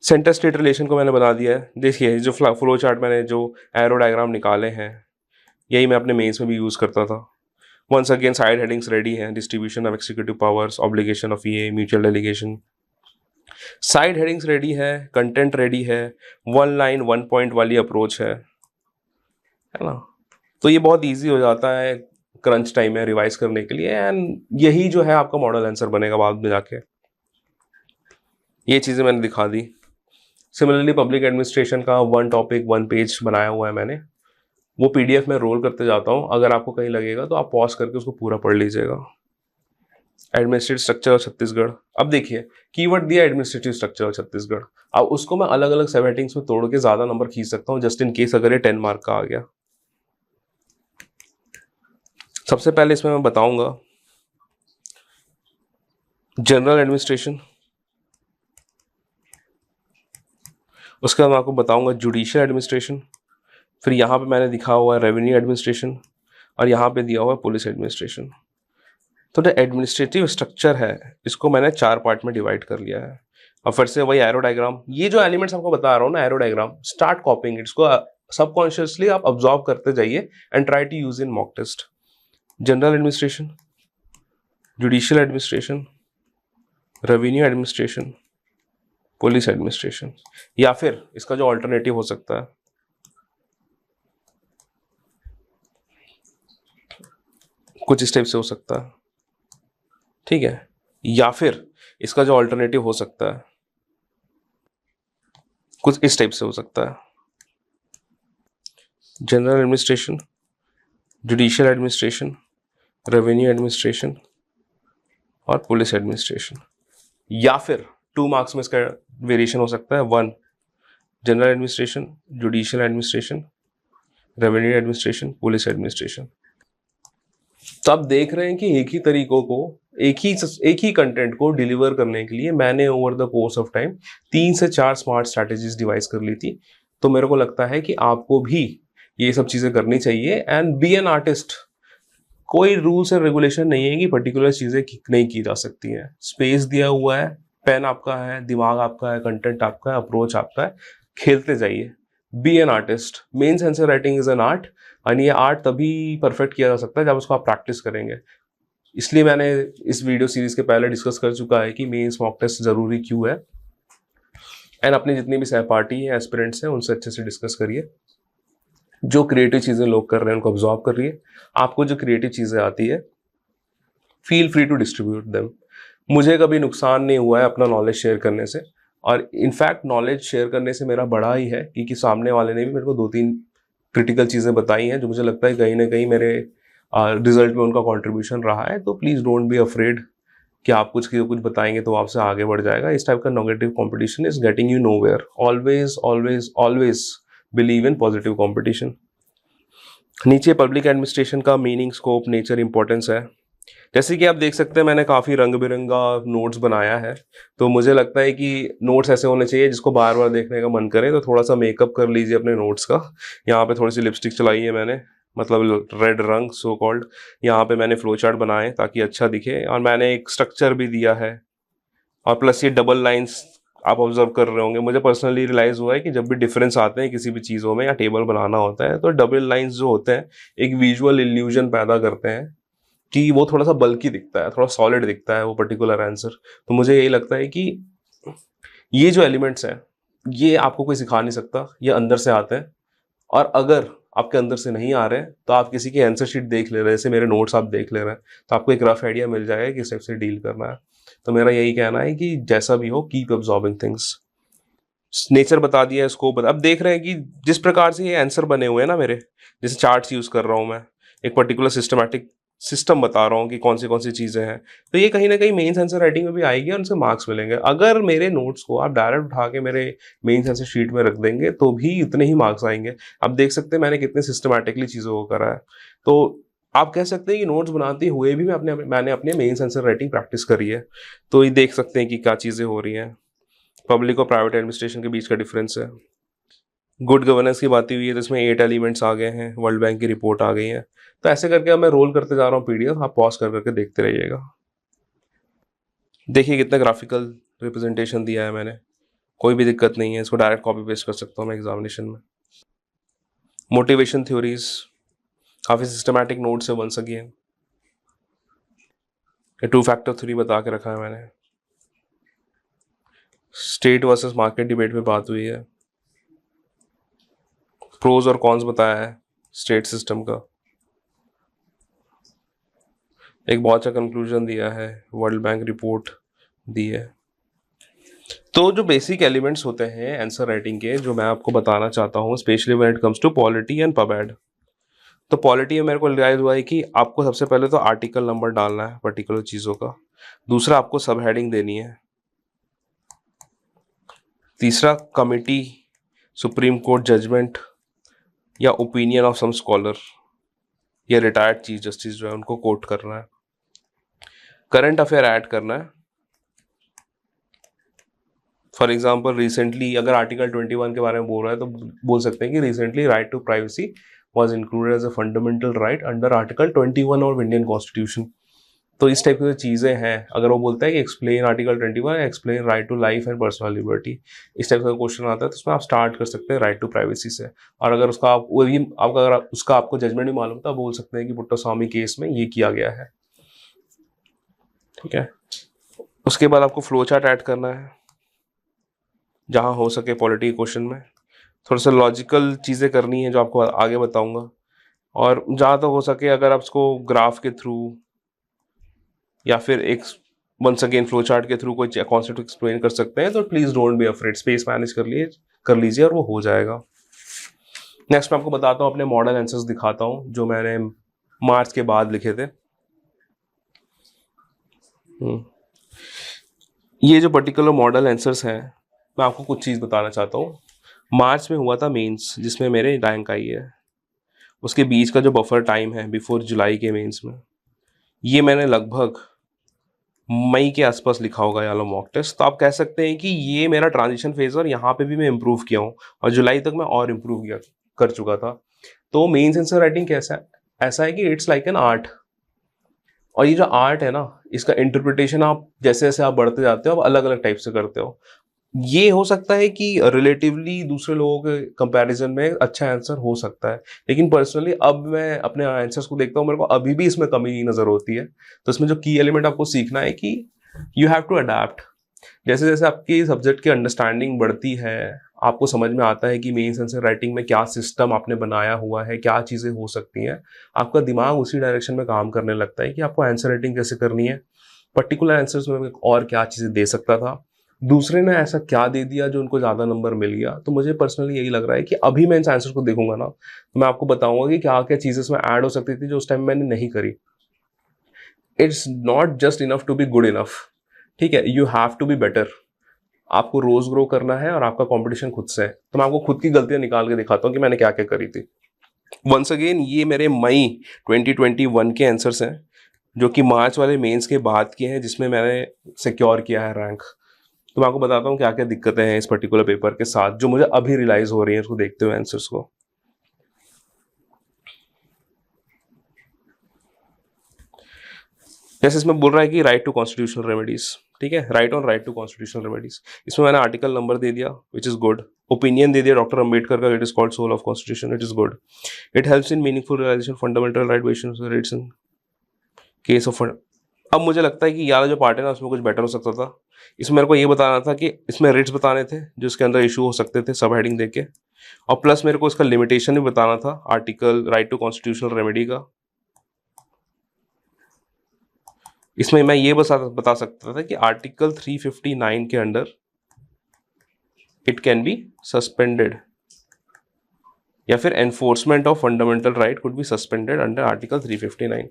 Centre state relation को मैंने बना दिया है। देखिए जो फ्लो चार्ट मैंने जो एरो डायग्राम निकाले हैं, यही मैं अपने मेंस में भी यूज़ करता था। Once again side headings ready हैं, distribution of executive powers, obligation of ये, mutual delegation. Side headings ready है, कंटेंट रेडी है, 1 लाइन 1 पॉइंट वाली अप्रोच है ना। तो ये बहुत इजी हो जाता है क्रंच टाइम में रिवाइज करने के लिए, एंड यही जो है आपका मॉडल आंसर बनेगा बाद में जाके। ये चीज़ें मैंने दिखा दी। सिमिलरली पब्लिक एडमिनिस्ट्रेशन का 1 टॉपिक 1 पेज बनाया हुआ है मैंने, वो PDF में रोल करते जाता हूँ। अगर आपको कहीं लगेगा तो आप पॉज करके उसको पूरा पढ़ लीजिएगा। एडमिनिस्ट्रेटिव स्ट्रक्चर ऑफ छत्तीसगढ़, अब देखिए कीवर्ड दिया एडमिनिस्ट्रेटिव स्ट्रक्चर ऑफ छत्तीसगढ़, अब उसको मैं अलग अलग सब हेडिंग्स में तोड़ के ज़्यादा नंबर खींच सकता हूँ, जस्ट इन केस अगर ये 10 मार्क का आ गया। सबसे पहले इसमें मैं बताऊंगा जनरल एडमिनिस्ट्रेशन, उसके बाद मैं आपको बताऊंगा जुडिशियल एडमिनिस्ट्रेशन, फिर यहाँ पे मैंने दिखा हुआ है रेवेन्यू एडमिनिस्ट्रेशन, और यहाँ पे दिया हुआ है पुलिस एडमिनिस्ट्रेशन। तो जो एडमिनिस्ट्रेटिव स्ट्रक्चर है, इसको मैंने 4 पार्ट में डिवाइड कर लिया है। और फिर से वही एरो डायग्राम, ये जो एलिमेंट्स आपको बता रहा हूँ ना, एरो डायग्राम, स्टार्ट कॉपिंग, इसको सबकॉन्शियसली आप ऑब्जॉर्व करते जाइए and try to use in mock test. General administration, judicial administration, revenue administration, police administration, या फिर इसका जो ऑल्टरनेटिव हो सकता है, कुछ इस टाइप से हो सकता है, ठीक है, या फिर इसका जो ऑल्टरनेटिव हो सकता है कुछ इस टाइप से हो सकता है, general administration, judicial administration, revenue administration, और पुलिस एडमिनिस्ट्रेशन। या फिर 2 मार्क्स में इसका वेरिएशन हो सकता है, 1 general administration, judicial administration, revenue administration, police administration. तो आप देख रहे हैं कि एक ही तरीकों को, एक ही कंटेंट को डिलीवर करने के लिए मैंने over the course of time 3 से 4 स्मार्ट स्ट्रैटेजीज डिवाइस कर ली थी। तो मेरे को लगता है कि आपको भी ये सब चीजें करनी चाहिए एंड बी एन आर्टिस्ट। कोई रूल्स एंड रेगुलेशन नहीं है कि पर्टिकुलर चीजें नहीं की जा सकती हैं। स्पेस दिया हुआ है, पेन आपका है, दिमाग आपका है, कंटेंट आपका है, अप्रोच आपका है, खेलते जाइए। Be an artist. Mains answer writing is an art और ये आर्ट तभी परफेक्ट किया जा सकता है जब उसको आप प्रैक्टिस करेंगे। इसलिए मैंने इस वीडियो सीरीज के पहले डिस्कस कर चुका है कि मेंस मॉक टेस्ट जरूरी क्यों है, एंड अपने जितने भी सहपाठी हैं, एस्पिरेंट्स हैं, उनसे अच्छे से डिस्कस करिए। जो क्रिएटिव चीजें लोग कर रहे हैं उनको ऑब्जॉर्व करिए। आपको जो क्रिएटिव चीजें आती है, feel free to distribute them. मुझे कभी नुकसान नहीं हुआ है अपना नॉलेज शेयर करने से, और इनफैक्ट नॉलेज शेयर करने से मेरा बड़ा ही है क्योंकि सामने वाले ने भी मेरे को 2-3 क्रिटिकल चीज़ें बताई हैं जो मुझे लगता है कहीं ना कहीं मेरे रिजल्ट में उनका कंट्रीब्यूशन रहा है। तो प्लीज़ डोंट बी अफ्रेड कि आप कुछ बताएंगे तो आपसे आगे बढ़ जाएगा। इस टाइप का negative competition is getting you nowhere. Always always always believe in positive competition. नीचे पब्लिक एडमिनिस्ट्रेशन का मीनिंग, स्कोप, नेचर, इंपॉर्टेंस है। जैसे कि आप देख सकते हैं मैंने काफ़ी रंग बिरंगा नोट्स बनाया है। तो मुझे लगता है कि नोट्स ऐसे होने चाहिए जिसको बार बार देखने का मन करे। तो थोड़ा सा मेकअप कर लीजिए अपने नोट्स का। यहाँ पे थोड़ी सी लिपस्टिक चलाई है मैंने, मतलब रेड रंग सो कॉल्ड। यहाँ पे मैंने फ्लो चार्ट बनाए ताकि अच्छा दिखे, और मैंने एक स्ट्रक्चर भी दिया है। और प्लस ये डबल लाइन्स आप ऑब्जर्व कर रहे होंगे। मुझे पर्सनली रियलाइज़ हुआ है कि जब भी डिफरेंस आते हैं किसी भी चीज़ों में या टेबल बनाना होता है तो डबल लाइन्स जो होते हैं एक विजुअल इल्यूजन पैदा करते हैं कि वो थोड़ा सा बल्कि दिखता है, थोड़ा सॉलिड दिखता है वो पर्टिकुलर आंसर। तो मुझे यही लगता है कि ये जो एलिमेंट्स हैं ये आपको कोई सिखा नहीं सकता, ये अंदर से आते हैं। और अगर आपके अंदर से नहीं आ रहे हैं तो आप किसी की आंसर शीट देख ले रहे हैं, जैसे मेरे नोट्स आप देख ले रहे हैं, तो आपको एक रफ आइडिया मिल जाएगा कि स्टेप से डील करना है। तो मेरा यही कहना है कि जैसा भी हो, कीप अब्जॉर्बिंग थिंग्स। नेचर बता दिया, स्कोप बता। अब देख रहे हैं कि जिस प्रकार से ये आंसर बने हुए हैं ना मेरे, जैसे चार्ट्स यूज कर रहा हूँ मैं, एक पर्टिकुलर सिस्टमैटिक सिस्टम बता रहा हूँ कि कौन सी चीज़ें हैं, तो ये कहीं ना कहीं मेंस आंसर राइटिंग में भी आएगी और उनसे मार्क्स मिलेंगे। अगर मेरे नोट्स को आप डायरेक्ट उठा के मेरे मेंस आंसर शीट में रख देंगे तो भी इतने ही मार्क्स आएंगे। आप देख सकते हैं मैंने कितने सिस्टमैटिकली चीज़ों को करा है। तो आप कह सकते हैं कि नोट्स बनाते हुए भी मैंने अपने मेंस आंसर राइटिंग प्रैक्टिस करी है। तो ये देख सकते हैं कि क्या चीज़ें हो रही हैं। पब्लिक और प्राइवेट एडमिनिस्ट्रेशन के बीच का डिफरेंस है। गुड गवर्नेंस की बात हुई है तो इसमें 8 एलिमेंट्स आ गए हैं, वर्ल्ड बैंक की रिपोर्ट आ गई है। तो ऐसे करके अब मैं रोल करते जा रहा हूँ पीडीएफ, आप पॉज कर करके देखते रहिएगा। देखिए कितना ग्राफिकल रिप्रेजेंटेशन दिया है मैंने, कोई भी दिक्कत नहीं है, इसको डायरेक्ट कॉपी पेस्ट कर सकता हूँ मैं एग्जामिनेशन में। मोटिवेशन थ्योरीज काफ़ी सिस्टमैटिक नोट से बन सकी है। 2 फैक्टर थ्योरी बता के रखा है मैंने। स्टेट वर्सेस मार्केट डिबेट में बात हुई है। प्रोज और कॉन्स बताया है स्टेट सिस्टम का। एक बहुत अच्छा कंक्लूजन दिया है, वर्ल्ड बैंक रिपोर्ट दी है। तो जो बेसिक एलिमेंट्स होते हैं आंसर राइटिंग के, जो मैं आपको बताना चाहता हूँ, specially when it comes to polity and pub ad. तो पॉलिटी में मेरे को रियलाइज हुआ है कि आपको सबसे पहले तो आर्टिकल नंबर डालना है पर्टिकुलर चीज़ों का। दूसरा, आपको सब हेडिंग देनी है। तीसरा, कमिटी, सुप्रीम कोर्ट जजमेंट या ओपिनियन ऑफ सम स्कॉलर या रिटायर्ड चीफ जस्टिस जो है उनको कोट करना है। करंट अफेयर ऐड करना है। फॉर एग्जाम्पल रिसेंटली अगर आर्टिकल 21 के बारे में बोल रहा है तो बोल सकते हैं कि recently right to privacy was included as a fundamental right under article 21 of Indian constitution. तो इस टाइप की जो चीज़ें हैं, अगर वो बोलता है कि explain article 21, explain right to life and personal liberty, इस टाइप का क्वेश्चन आता है तो उसमें आप स्टार्ट कर सकते हैं राइट टू प्राइवेसी से। और अगर उसका आप वो भी आप अगर उसका आपको जजमेंट भी मालूम था, बोल सकते हैं कि पुट्टास्वामी केस में ये किया गया है। ठीक है। उसके बाद आपको फ्लो चार्ट ऐड करना है जहाँ हो सके पॉलिटी क्वेश्चन में। थोड़ा सा लॉजिकल चीज़ें करनी है जो आपको आगे बताऊंगा। और जहाँ तक हो सके अगर आप उसको ग्राफ के थ्रू या फिर एक वंस अगेन फ्लो चार्ट के थ्रू कोई कॉन्सेप्ट एक्सप्लेन कर सकते हैं तो please don't be afraid, space manage कर लीजिए और वो हो जाएगा। नेक्स्ट मैं आपको बताता हूँ, अपने मॉडल आंसर्स दिखाता हूँ जो मैंने मार्च के बाद लिखे थे। हम्म। ये जो पर्टिकुलर मॉडल आंसर्स हैं, मैं आपको कुछ चीज़ बताना चाहता हूँ। मार्च में हुआ था मेंस जिसमें मेरे रैंक आई है, उसके बीच का जो बफर टाइम है बिफोर जुलाई के मेंस में, ये मैंने लगभग मई के आसपास लिखा होगा ये वाला मॉक टेस्ट। तो आप कह सकते हैं कि ये मेरा ट्रांजिशन फेज है और यहाँ पे भी मैं इम्प्रूव किया हूँ, और जुलाई तक मैं और इम्प्रूव किया कर चुका था। तो मेंस आंसर राइटिंग कैसा है, ऐसा है कि इट्स लाइक एन आर्ट। और ये जो आर्ट है ना, इसका इंटरप्रिटेशन आप जैसे जैसे आप बढ़ते जाते हो आप अलग अलग टाइप से करते हो। ये हो सकता है कि रिलेटिवली दूसरे लोगों के कंपैरिजन में अच्छा आंसर हो सकता है, लेकिन पर्सनली अब मैं अपने आंसर्स को देखता हूँ, मेरे को अभी भी इसमें कमी नजर होती है। तो इसमें जो की एलिमेंट आपको सीखना है कि यू हैव टू अडेप्ट। जैसे जैसे आपकी सब्जेक्ट की अंडरस्टैंडिंग बढ़ती है, आपको समझ में आता है कि मेंस आंसर राइटिंग में क्या सिस्टम आपने बनाया हुआ है, क्या चीज़ें हो सकती हैं, आपका दिमाग उसी डायरेक्शन में काम करने लगता है कि आपको आंसर राइटिंग कैसे करनी है, पर्टिकुलर आंसर्स में और क्या चीज़ें दे सकता था, दूसरे ने ऐसा क्या दे दिया जो उनको ज़्यादा नंबर मिल गया। तो मुझे पर्सनली यही लग रहा है कि अभी मैं इस आंसर को देखूंगा ना, तो मैं आपको बताऊंगा कि क्या क्या चीज़ें इसमें ऐड हो सकती थी जो उस टाइम मैंने नहीं करी। It's not just enough to be good enough, ठीक है, you have to be better. आपको रोज ग्रो करना है और आपका कंपटीशन खुद से है। तो मैं आपको खुद की गलतियां निकाल के दिखाता हूँ कि मैंने क्या क्या करी थी। वंस अगेन ये मेरे मई 2021 के आंसर्स हैं, जो कि मार्च वाले मेंस के बाद के हैं जिसमें मैंने सिक्योर किया है रैंक। तो मैं आपको बताता हूँ क्या क्या दिक्कतें हैं इस पर्टिकुलर पेपर के साथ जो मुझे अभी रियलाइज हो रही है उसको देखते हुए आंसर्स को। जैसे इसमें बोल रहा है कि राइट टू कॉन्स्टिट्यूशनल रेमेडीज, ठीक है, right on right to constitutional remedies. इसमें मैंने आर्टिकल नंबर दे दिया विच इज गुड, ओपिनियन दे दिया डॉक्टर अंबेडकर का, it is called soul of constitution, it is good, it helps in meaningful realisation fundamental right rights in case of. अब मुझे लगता है कि यार जो पार्ट है ना उसमें कुछ बेटर हो सकता था। इसमें मेरे को ये बताना था कि इसमें रेट्स बताने थे जो इसके अंदर इशू हो सकते थे सब हेडिंग देके, और प्लस मेरे को इसका लिमिटेशन भी बताना था article right to constitutional remedy का। इसमें मैं ये बता सकता था कि आर्टिकल 359 के under it can be suspended, या फिर enforcement of fundamental right could be suspended under article 359।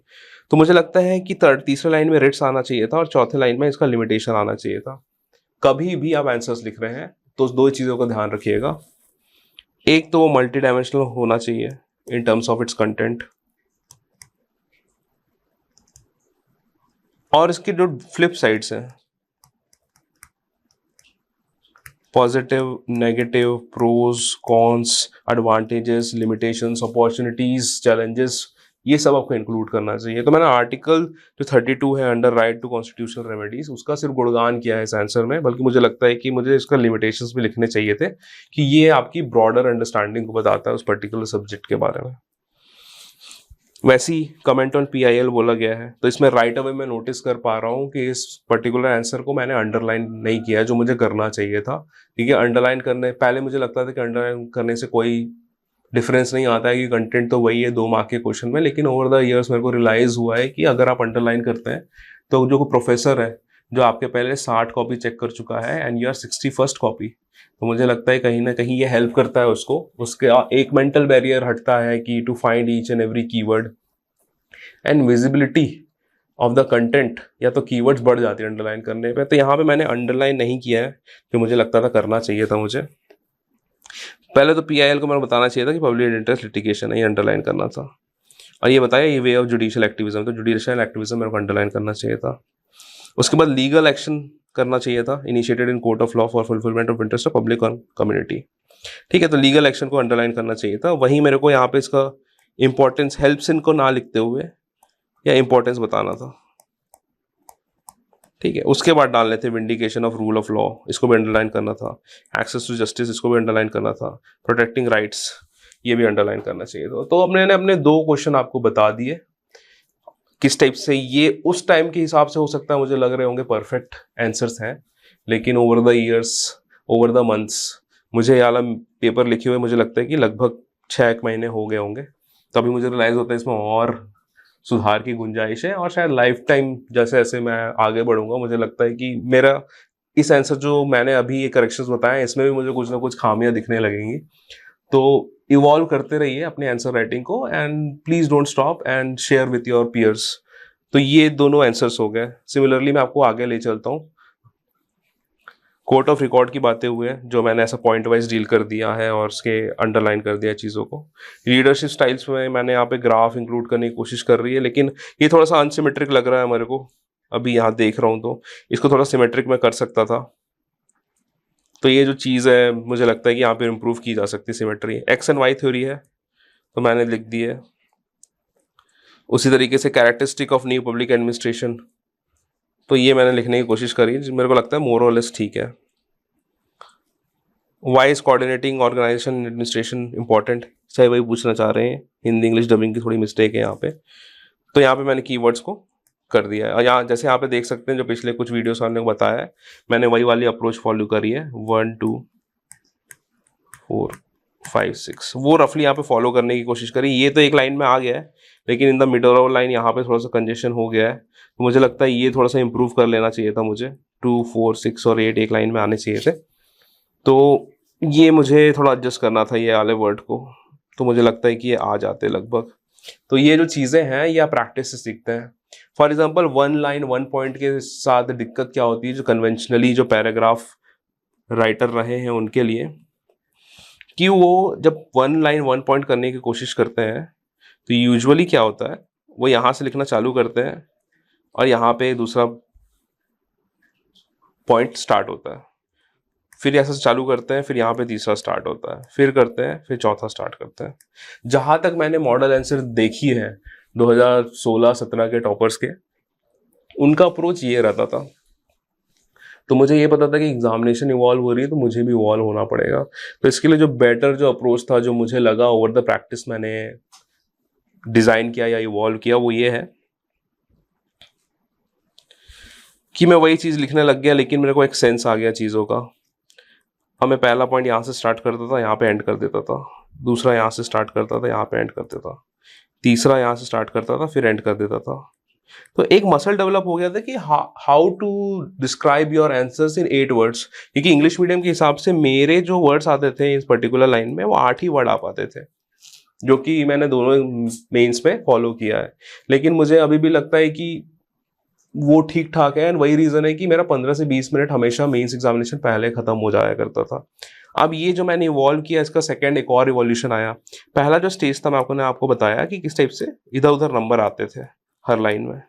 तो मुझे लगता है कि तीसरे लाइन में रिट्स आना चाहिए था और चौथे लाइन में इसका लिमिटेशन आना चाहिए था। कभी भी आप आंसर्स लिख रहे हैं तो दो चीज़ों का ध्यान रखिएगा, एक तो वो मल्टी डायमेंशनल होना चाहिए in terms of its content, और इसकी जो फ्लिप साइड्स हैं positive negative pros cons advantages limitations opportunities challenges, ये सब आपको इंक्लूड करना चाहिए। तो मैंने आर्टिकल जो 32 है under right to constitutional remedies उसका सिर्फ गुणगान किया है इस आंसर में, बल्कि मुझे लगता है कि मुझे इसका लिमिटेशंस भी लिखने चाहिए थे कि ये आपकी ब्रॉडर अंडरस्टैंडिंग को बताता है उस पर्टिकुलर सब्जेक्ट के बारे में। वैसे ही कमेंट ऑन PIL बोला गया है, तो इसमें राइट अवे मैं नोटिस कर पा रहा हूँ कि इस पर्टिकुलर आंसर को मैंने अंडरलाइन नहीं किया है जो मुझे करना चाहिए था। ठीक है, अंडरलाइन करने पहले मुझे लगता था कि अंडरलाइन करने से कोई डिफरेंस नहीं आता है कि कंटेंट तो वही है 2 मार्क के क्वेश्चन में, लेकिन ओवर द ईयर्स मेरे को रियलाइज हुआ है कि अगर आप अंडरलाइन करते हैं तो जो प्रोफेसर है जो आपके पहले 60 कॉपी चेक कर चुका है and you are 61st copy, तो मुझे लगता है कहीं ना कहीं ये हेल्प करता है उसको, उसके एक मेंटल बैरियर हटता है कि to find each and every keyword and visibility of the content, या तो कीवर्ड्स बढ़ जाती है अंडरलाइन करने पे। तो यहाँ पे मैंने अंडरलाइन नहीं किया है जो मुझे लगता था करना चाहिए था मुझे। पहले तो PIL को मैंने बताना चाहिए था कि पब्लिक इंटरेस्ट लिटिगेशन है, ये अंडरलाइन करना था, और ये बताया ये वे ऑफ जुडिशियल एक्टिविज्म, तो जुडिशियल एक्टिविज्म मेरे को अंडरलाइन करना चाहिए था। उसके बाद लीगल एक्शन करना चाहिए था initiated in court of law for fulfilment of interest of public on community, ठीक है, तो लीगल एक्शन को अंडरलाइन करना चाहिए था। वहीं मेरे को यहाँ पे इसका इंपॉर्टेंस हेल्प्स इनको ना लिखते हुए या इंपॉर्टेंस बताना था, ठीक है। उसके बाद डालने थे vindication of rule of law, इसको भी अंडरलाइन करना था, एक्सेस टू जस्टिस इसको भी अंडरलाइन करना था, प्रोटेक्टिंग राइट्स ये भी अंडरलाइन करना चाहिए था। तो मैंने अपने 2 क्वेश्चन आपको बता दिए किस टाइप से ये उस टाइम के हिसाब से हो सकता है मुझे लग रहे होंगे परफेक्ट आंसर्स हैं, लेकिन over the years over the months मुझे ये वाला पेपर लिखे हुए मुझे लगता है कि लगभग 6 महीने हो गए होंगे, तभी मुझे रियलाइज होता है इसमें और सुधार की गुंजाइश है, और शायद लाइफ टाइम जैसे जैसे मैं आगे बढ़ूंगा मुझे लगता है कि मेरा इस आंसर जो मैंने अभी ये करेक्शंस बताए इसमें भी मुझे कुछ ना कुछ खामियां दिखने लगेंगी। तो इवॉल्व करते रहिए अपने आंसर राइटिंग को and please don't stop and share with your peers. तो ये दोनों आंसर्स हो गए। सिमिलरली मैं आपको आगे ले चलता हूँ। कोर्ट ऑफ रिकॉर्ड की बातें हुए हैं, जो मैंने ऐसा पॉइंट वाइज डील कर दिया है और उसके अंडरलाइन कर दिया चीज़ों को। लीडरशिप स्टाइल्स में मैंने यहाँ पे ग्राफ इंक्लूड करने की कोशिश कर रही है, लेकिन ये थोड़ा सा अनसिमेट्रिक लग रहा है मेरे को, अभी यहाँ देख रहा हूँ तो इसको थोड़ा सिमेट्रिक में कर सकता था। तो ये जो चीज़ है मुझे लगता है कि यहाँ पे इम्प्रूव की जा सकती है symmetry. X and Y theory है तो मैंने लिख दी है। उसी तरीके से characteristic of new public administration, तो ये मैंने लिखने की कोशिश करी, जो मेरे को लगता है मोर और लेस ठीक है। Why is coordinating organisation administration important, चाहे वही पूछना चाह रहे हैं। हिंदी इंग्लिश डबिंग की थोड़ी मिस्टेक है यहाँ पे, तो यहाँ पे मैंने कीवर्ड्स को कर दिया है। और यहाँ जैसे यहाँ पे देख सकते हैं, जो पिछले कुछ वीडियोस हमने बताया है, मैंने वही वाली अप्रोच फॉलो करी है। 1 2 4 5 6 वो रफली यहाँ पे फॉलो करने की कोशिश करी। ये तो एक लाइन में आ गया है, लेकिन in the middle of line यहाँ पे थोड़ा सा कंजेशन हो गया है, तो मुझे लगता है ये थोड़ा सा इंप्रूव कर लेना चाहिए था मुझे। 2 4 6 और 8 एक लाइन में आने चाहिए थे, तो ये मुझे थोड़ा एडजस्ट करना था ये वाले वर्ड को, तो मुझे लगता है कि ये आ जाते लगभग। तो ये जो चीज़ें हैं ये आप प्रैक्टिस से सीखते हैं। फॉर एग्जाम्पल 1 लाइन 1 पॉइंट के साथ दिक्कत क्या होती है, जो कन्वेंशनली जो पैराग्राफ राइटर रहे हैं उनके लिए, कि वो जब 1 लाइन 1 पॉइंट करने की कोशिश करते हैं तो यूजुअली क्या होता है, वो यहाँ से लिखना चालू करते हैं और यहाँ पे दूसरा पॉइंट स्टार्ट होता है, फिर ऐसा चालू करते हैं, फिर यहाँ पे तीसरा स्टार्ट होता है, फिर करते हैं, फिर चौथा स्टार्ट करते हैं। जहाँ तक मैंने मॉडल आंसर देखी है 2016-17 के टॉपर्स के, उनका अप्रोच ये रहता था। तो मुझे ये पता था कि एग्जामिनेशन इवॉल्व हो रही है तो मुझे भी इवॉल्व होना पड़ेगा। तो इसके लिए जो बेटर जो अप्रोच था, जो मुझे लगा ओवर द प्रैक्टिस मैंने डिज़ाइन किया या इवॉल्व किया, वो ये है कि मैं वही चीज़ लिखने लग गया, लेकिन मेरे को एक सेंस आ गया चीज़ों का। अब मैं पहला पॉइंट यहाँ से स्टार्ट करता था, यहाँ पे एंड कर देता था। दूसरा यहाँ से स्टार्ट करता था, यहाँ पे एंड कर देता था। तीसरा यहाँ से स्टार्ट करता था, फिर एंड कर देता था। तो एक मसल डेवलप हो गया था कि how to describe your answers in 8 words, क्योंकि इंग्लिश मीडियम के हिसाब से मेरे जो वर्ड्स आते थे इस पर्टिकुलर लाइन में, वो 8 ही वर्ड आ पाते थे, जो कि मैंने दोनों मेंस में फॉलो किया है। लेकिन मुझे अभी भी लगता है कि वो ठीक ठाक है, एंड वही रीज़न है कि मेरा 15 से 20 मिनट हमेशा मेंस एग्जामिनेशन पहले ख़त्म हो जाया करता था। अब ये जो मैंने इवॉल्व किया, इसका सेकंड एक और इवोल्यूशन आया। पहला जो स्टेज था मैं आपको बताया कि किस टाइप से इधर उधर नंबर आते थे हर लाइन में,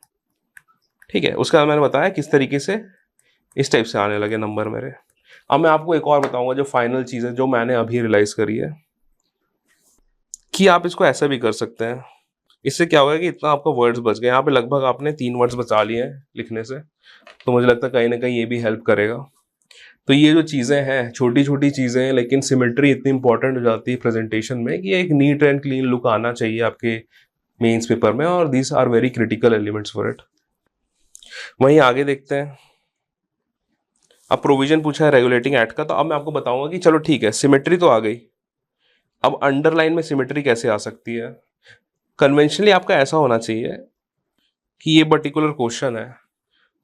ठीक है। उसका मैंने बताया किस तरीके से इस टाइप से आने लगे नंबर मेरे। अब मैं आपको एक और बताऊंगा जो फाइनल चीज़ है, जो मैंने अभी रियलाइज़ करी है, कि आप इसको ऐसा भी कर सकते हैं। इससे क्या होगा कि इतना आपका वर्ड्स बच गए, यहाँ पे लगभग आपने 3 वर्ड्स बचा लिए हैं लिखने से, तो मुझे लगता है कहीं ना कहीं ये भी हेल्प करेगा। तो ये जो चीज़ें हैं छोटी छोटी चीज़ें हैं, लेकिन सिमेट्री इतनी इंपॉर्टेंट हो जाती है प्रेजेंटेशन में कि एक नीट एंड क्लीन लुक आना चाहिए आपके मेंस पेपर में, और these are very critical elements for it. वहीं आगे देखते हैं। अब प्रोविजन पूछा है रेगुलेटिंग एक्ट का, तो अब मैं आपको बताऊंगा कि चलो ठीक है, सिमेट्री तो आ गई, अब अंडरलाइन में सिमेट्री कैसे आ सकती है। कन्वेंशनली आपका ऐसा होना चाहिए कि ये पर्टिकुलर क्वेश्चन है,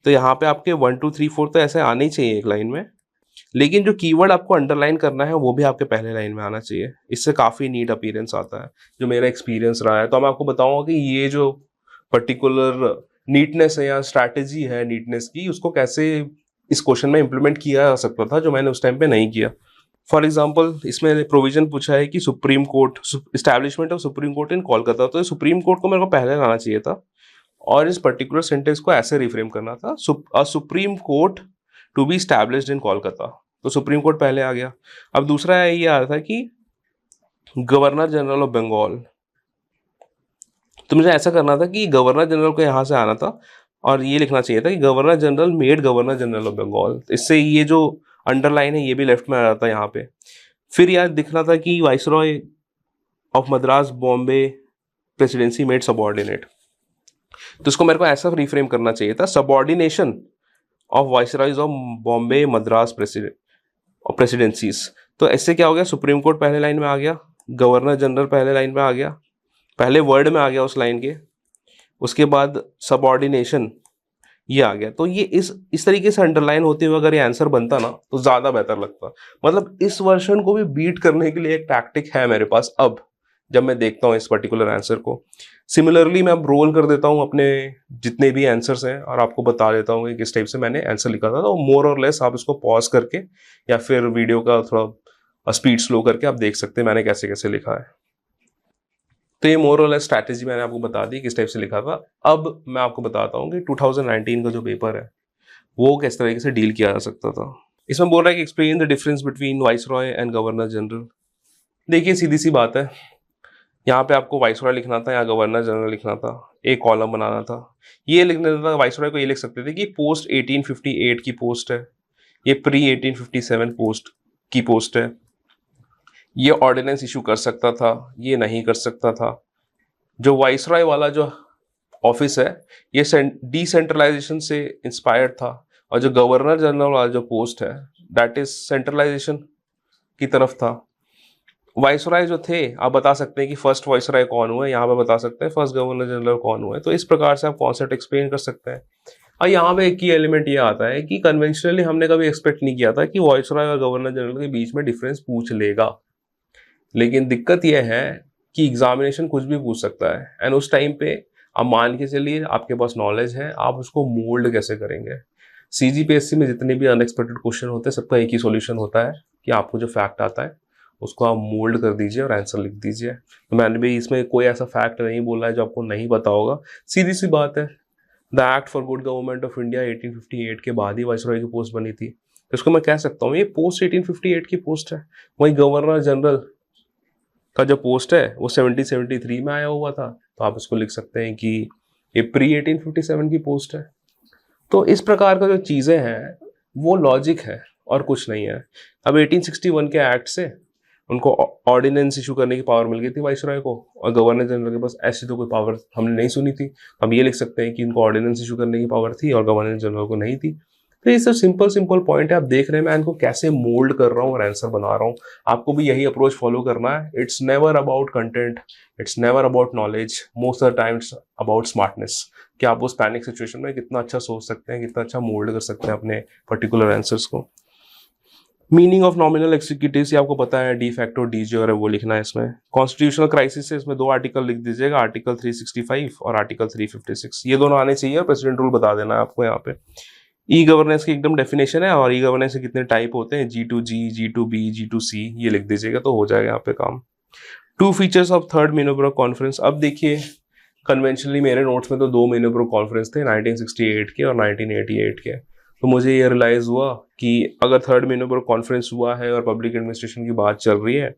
तो यहाँ पे आपके 1 2 3 4 तो ऐसे आने ही चाहिए एक लाइन में, लेकिन जो कीवर्ड आपको अंडरलाइन करना है वो भी आपके पहले लाइन में आना चाहिए। इससे काफ़ी नीट अपीयरेंस आता है, जो मेरा एक्सपीरियंस रहा है। तो मैं आपको बताऊंगा कि ये जो पर्टिकुलर नीटनेस है या स्ट्रैटेजी है नीटनेस की, उसको कैसे इस क्वेश्चन में इंप्लीमेंट किया जा सकता था, जो मैंने उस टाइम पे नहीं किया। फॉर एग्जाम्पल इसमें प्रोविजन पूछा है कि supreme court, establishment of supreme court in Kolkata, तो सुप्रीम कोर्ट को मेरे को पहले लाना चाहिए था, और इस पर्टिकुलर सेंटेंस को ऐसे रिफ्रेम करना था, Supreme Court to be established in Kolkata, तो सुप्रीम कोर्ट पहले आ गया। अब दूसरा ये आ रहा था कि गवर्नर जनरल ऑफ बंगाल, तो मुझे ऐसा करना था कि गवर्नर जनरल को यहाँ से आना था और ये लिखना चाहिए था कि Governor General made Governor General of Bengal. इससे ये जो अंडरलाइन है ये भी लेफ्ट में आ जाता है यहाँ पे। फिर यार दिखना था कि viceroy of Madras Bombay presidency made subordinate, तो इसको मेरे को ऐसा रिफ्रेम करना चाहिए था, subordination of viceroys of Bombay Madras presidencies. तो ऐसे क्या हो गया, सुप्रीम कोर्ट पहले लाइन में आ गया, गवर्नर जनरल पहले लाइन में आ गया, पहले वर्ड में आ गया उस लाइन के, उसके बाद सबॉर्डिनेशन ये आ गया। तो ये इस तरीके से अंडरलाइन होते हुए अगर ये आंसर बनता ना तो ज़्यादा बेहतर लगता। मतलब इस वर्जन को भी बीट करने के लिए एक टैक्टिक है मेरे पास अब, जब मैं देखता हूँ इस पर्टिकुलर आंसर को। सिमिलरली मैं अब रोल कर देता हूँ अपने जितने भी आंसर्स हैं और आपको बता देता हूँ कि किस टाइप से मैंने आंसर लिखा था। तो मोर और लेस आप इसको पॉज करके या फिर वीडियो का थोड़ा स्पीड स्लो करके आप देख सकते हैं मैंने कैसे कैसे लिखा है। तो ये मोर और लेस स्ट्रैटेजी मैंने आपको बता दी किस टाइप से लिखा था। अब मैं आपको बताता हूँ कि 2019 का जो पेपर है वो किस तरीके से डील किया जा सकता था। इसमें बोल रहा है कि explain the difference between viceroy and governor general. देखिए सीधी सी बात है, यहाँ पे आपको वाइसरॉय लिखना था या गवर्नर जनरल लिखना था, एक कॉलम बनाना था। ये लिखने था वाइसरॉय को, ये लिख सकते थे कि पोस्ट 1858 की पोस्ट है, ये प्री 1857 पोस्ट की पोस्ट है, ये ऑर्डिनेंस इशू कर सकता था, ये नहीं कर सकता था। जो वाइसरॉय वाला जो ऑफिस है ये डिसेंट्रलाइजेशन से इंस्पायर्ड था, और जो गवर्नर जनरल वाला जो पोस्ट है दैट इज सेंट्रलाइजेशन की तरफ था। वाइसरॉय जो थे आप बता सकते हैं कि फर्स्ट वाइसरॉय कौन हुए, यहाँ पे बता सकते हैं फर्स्ट गवर्नर जनरल कौन हुए। तो इस प्रकार से आप कॉन्सेप्ट एक्सप्लेन कर सकते हैं। और यहाँ पे एक की एलिमेंट ये आता है कि कन्वेंशनली हमने कभी एक्सपेक्ट नहीं किया था कि वाइसरॉय और गवर्नर जनरल के बीच में डिफरेंस पूछ लेगा, लेकिन दिक्कत यह है कि एग्जामिनेशन कुछ भी पूछ सकता है। एंड उस टाइम पे आप मान के चलिए आपके पास नॉलेज है, आप उसको मोल्ड कैसे करेंगे। सीजीपीएससी में जितने भी अनएक्सपेक्टेड क्वेश्चन होते हैं सबका एक ही सॉल्यूशन होता है कि आपको जो फैक्ट आता है उसको आप मोल्ड कर दीजिए और आंसर लिख दीजिए। तो मैंने भी इसमें कोई ऐसा फैक्ट नहीं बोला है जो आपको नहीं पता होगा, सीधी सी बात है। The act for good government of India 1858 के बाद ही वाइसरॉय की पोस्ट बनी थी, तो इसको मैं कह सकता हूँ ये पोस्ट 1858 की पोस्ट है। वहीं गवर्नर जनरल का जो पोस्ट है वो 1773 में आया हुआ था, तो आप इसको लिख सकते हैं कि ये प्री 1857 की पोस्ट है। तो इस प्रकार का जो चीज़ें हैं वो लॉजिक है और कुछ नहीं है। अब 1861 के एक्ट से उनको ऑर्डिनेंस इशू करने की पावर मिल गई थी वाइसरॉय को, और गवर्नर जनरल के पास ऐसी तो कोई पावर हमने नहीं सुनी थी। हम ये लिख सकते हैं कि उनको ऑर्डिनेंस इशू करने की पावर थी और गवर्नर जनरल को नहीं थी। तो ये सब सिंपल पॉइंट है, आप देख रहे हैं मैं इनको कैसे मोल्ड कर रहा हूँ और आंसर बना रहा हूँ। आपको भी यही अप्रोच फॉलो करना है। It's never about content, it's never about knowledge, most of the time it's about smartness, कि आप उस पैनिक सिचुएशन में कितना अच्छा सोच सकते हैं, कितना अच्छा मोल्ड कर सकते हैं अपने पर्टिकुलर आंसर्स को। मीनिंग ऑफ नॉमिनल एग्जीक्यूटिव से आपको पता है डी फैक्टो डी जो है वो लिखना है इसमें। कॉन्स्टिट्यूशनल क्राइसिस से इसमें दो आर्टिकल लिख दीजिएगा, आर्टिकल 365 और आर्टिकल 356, ये दोनों आने चाहिए और प्रेसिडेंट रूल बता देना है आपको यहाँ पे। ई गवर्नेंस की एकदम डेफिनेशन है और ई गवर्नेंस के कितने टाइप होते हैं, G2G, G2B, G2C, ये लिख दीजिएगा तो हो जाएगा यहाँ पे काम। टू फीचर्स ऑफ थर्ड मिनोब्रो कॉन्फ्रेंस। अब देखिए कन्वेंशनली मेरे नोट्स में तो दो मिनोब्रो कॉन्फ्रेंस थे, 1968 के और 1988 के। तो मुझे ये रियलाइज हुआ कि अगर थर्ड मिनोब्रो कॉन्फ्रेंस हुआ है और पब्लिक एडमिनिस्ट्रेशन की बात चल रही है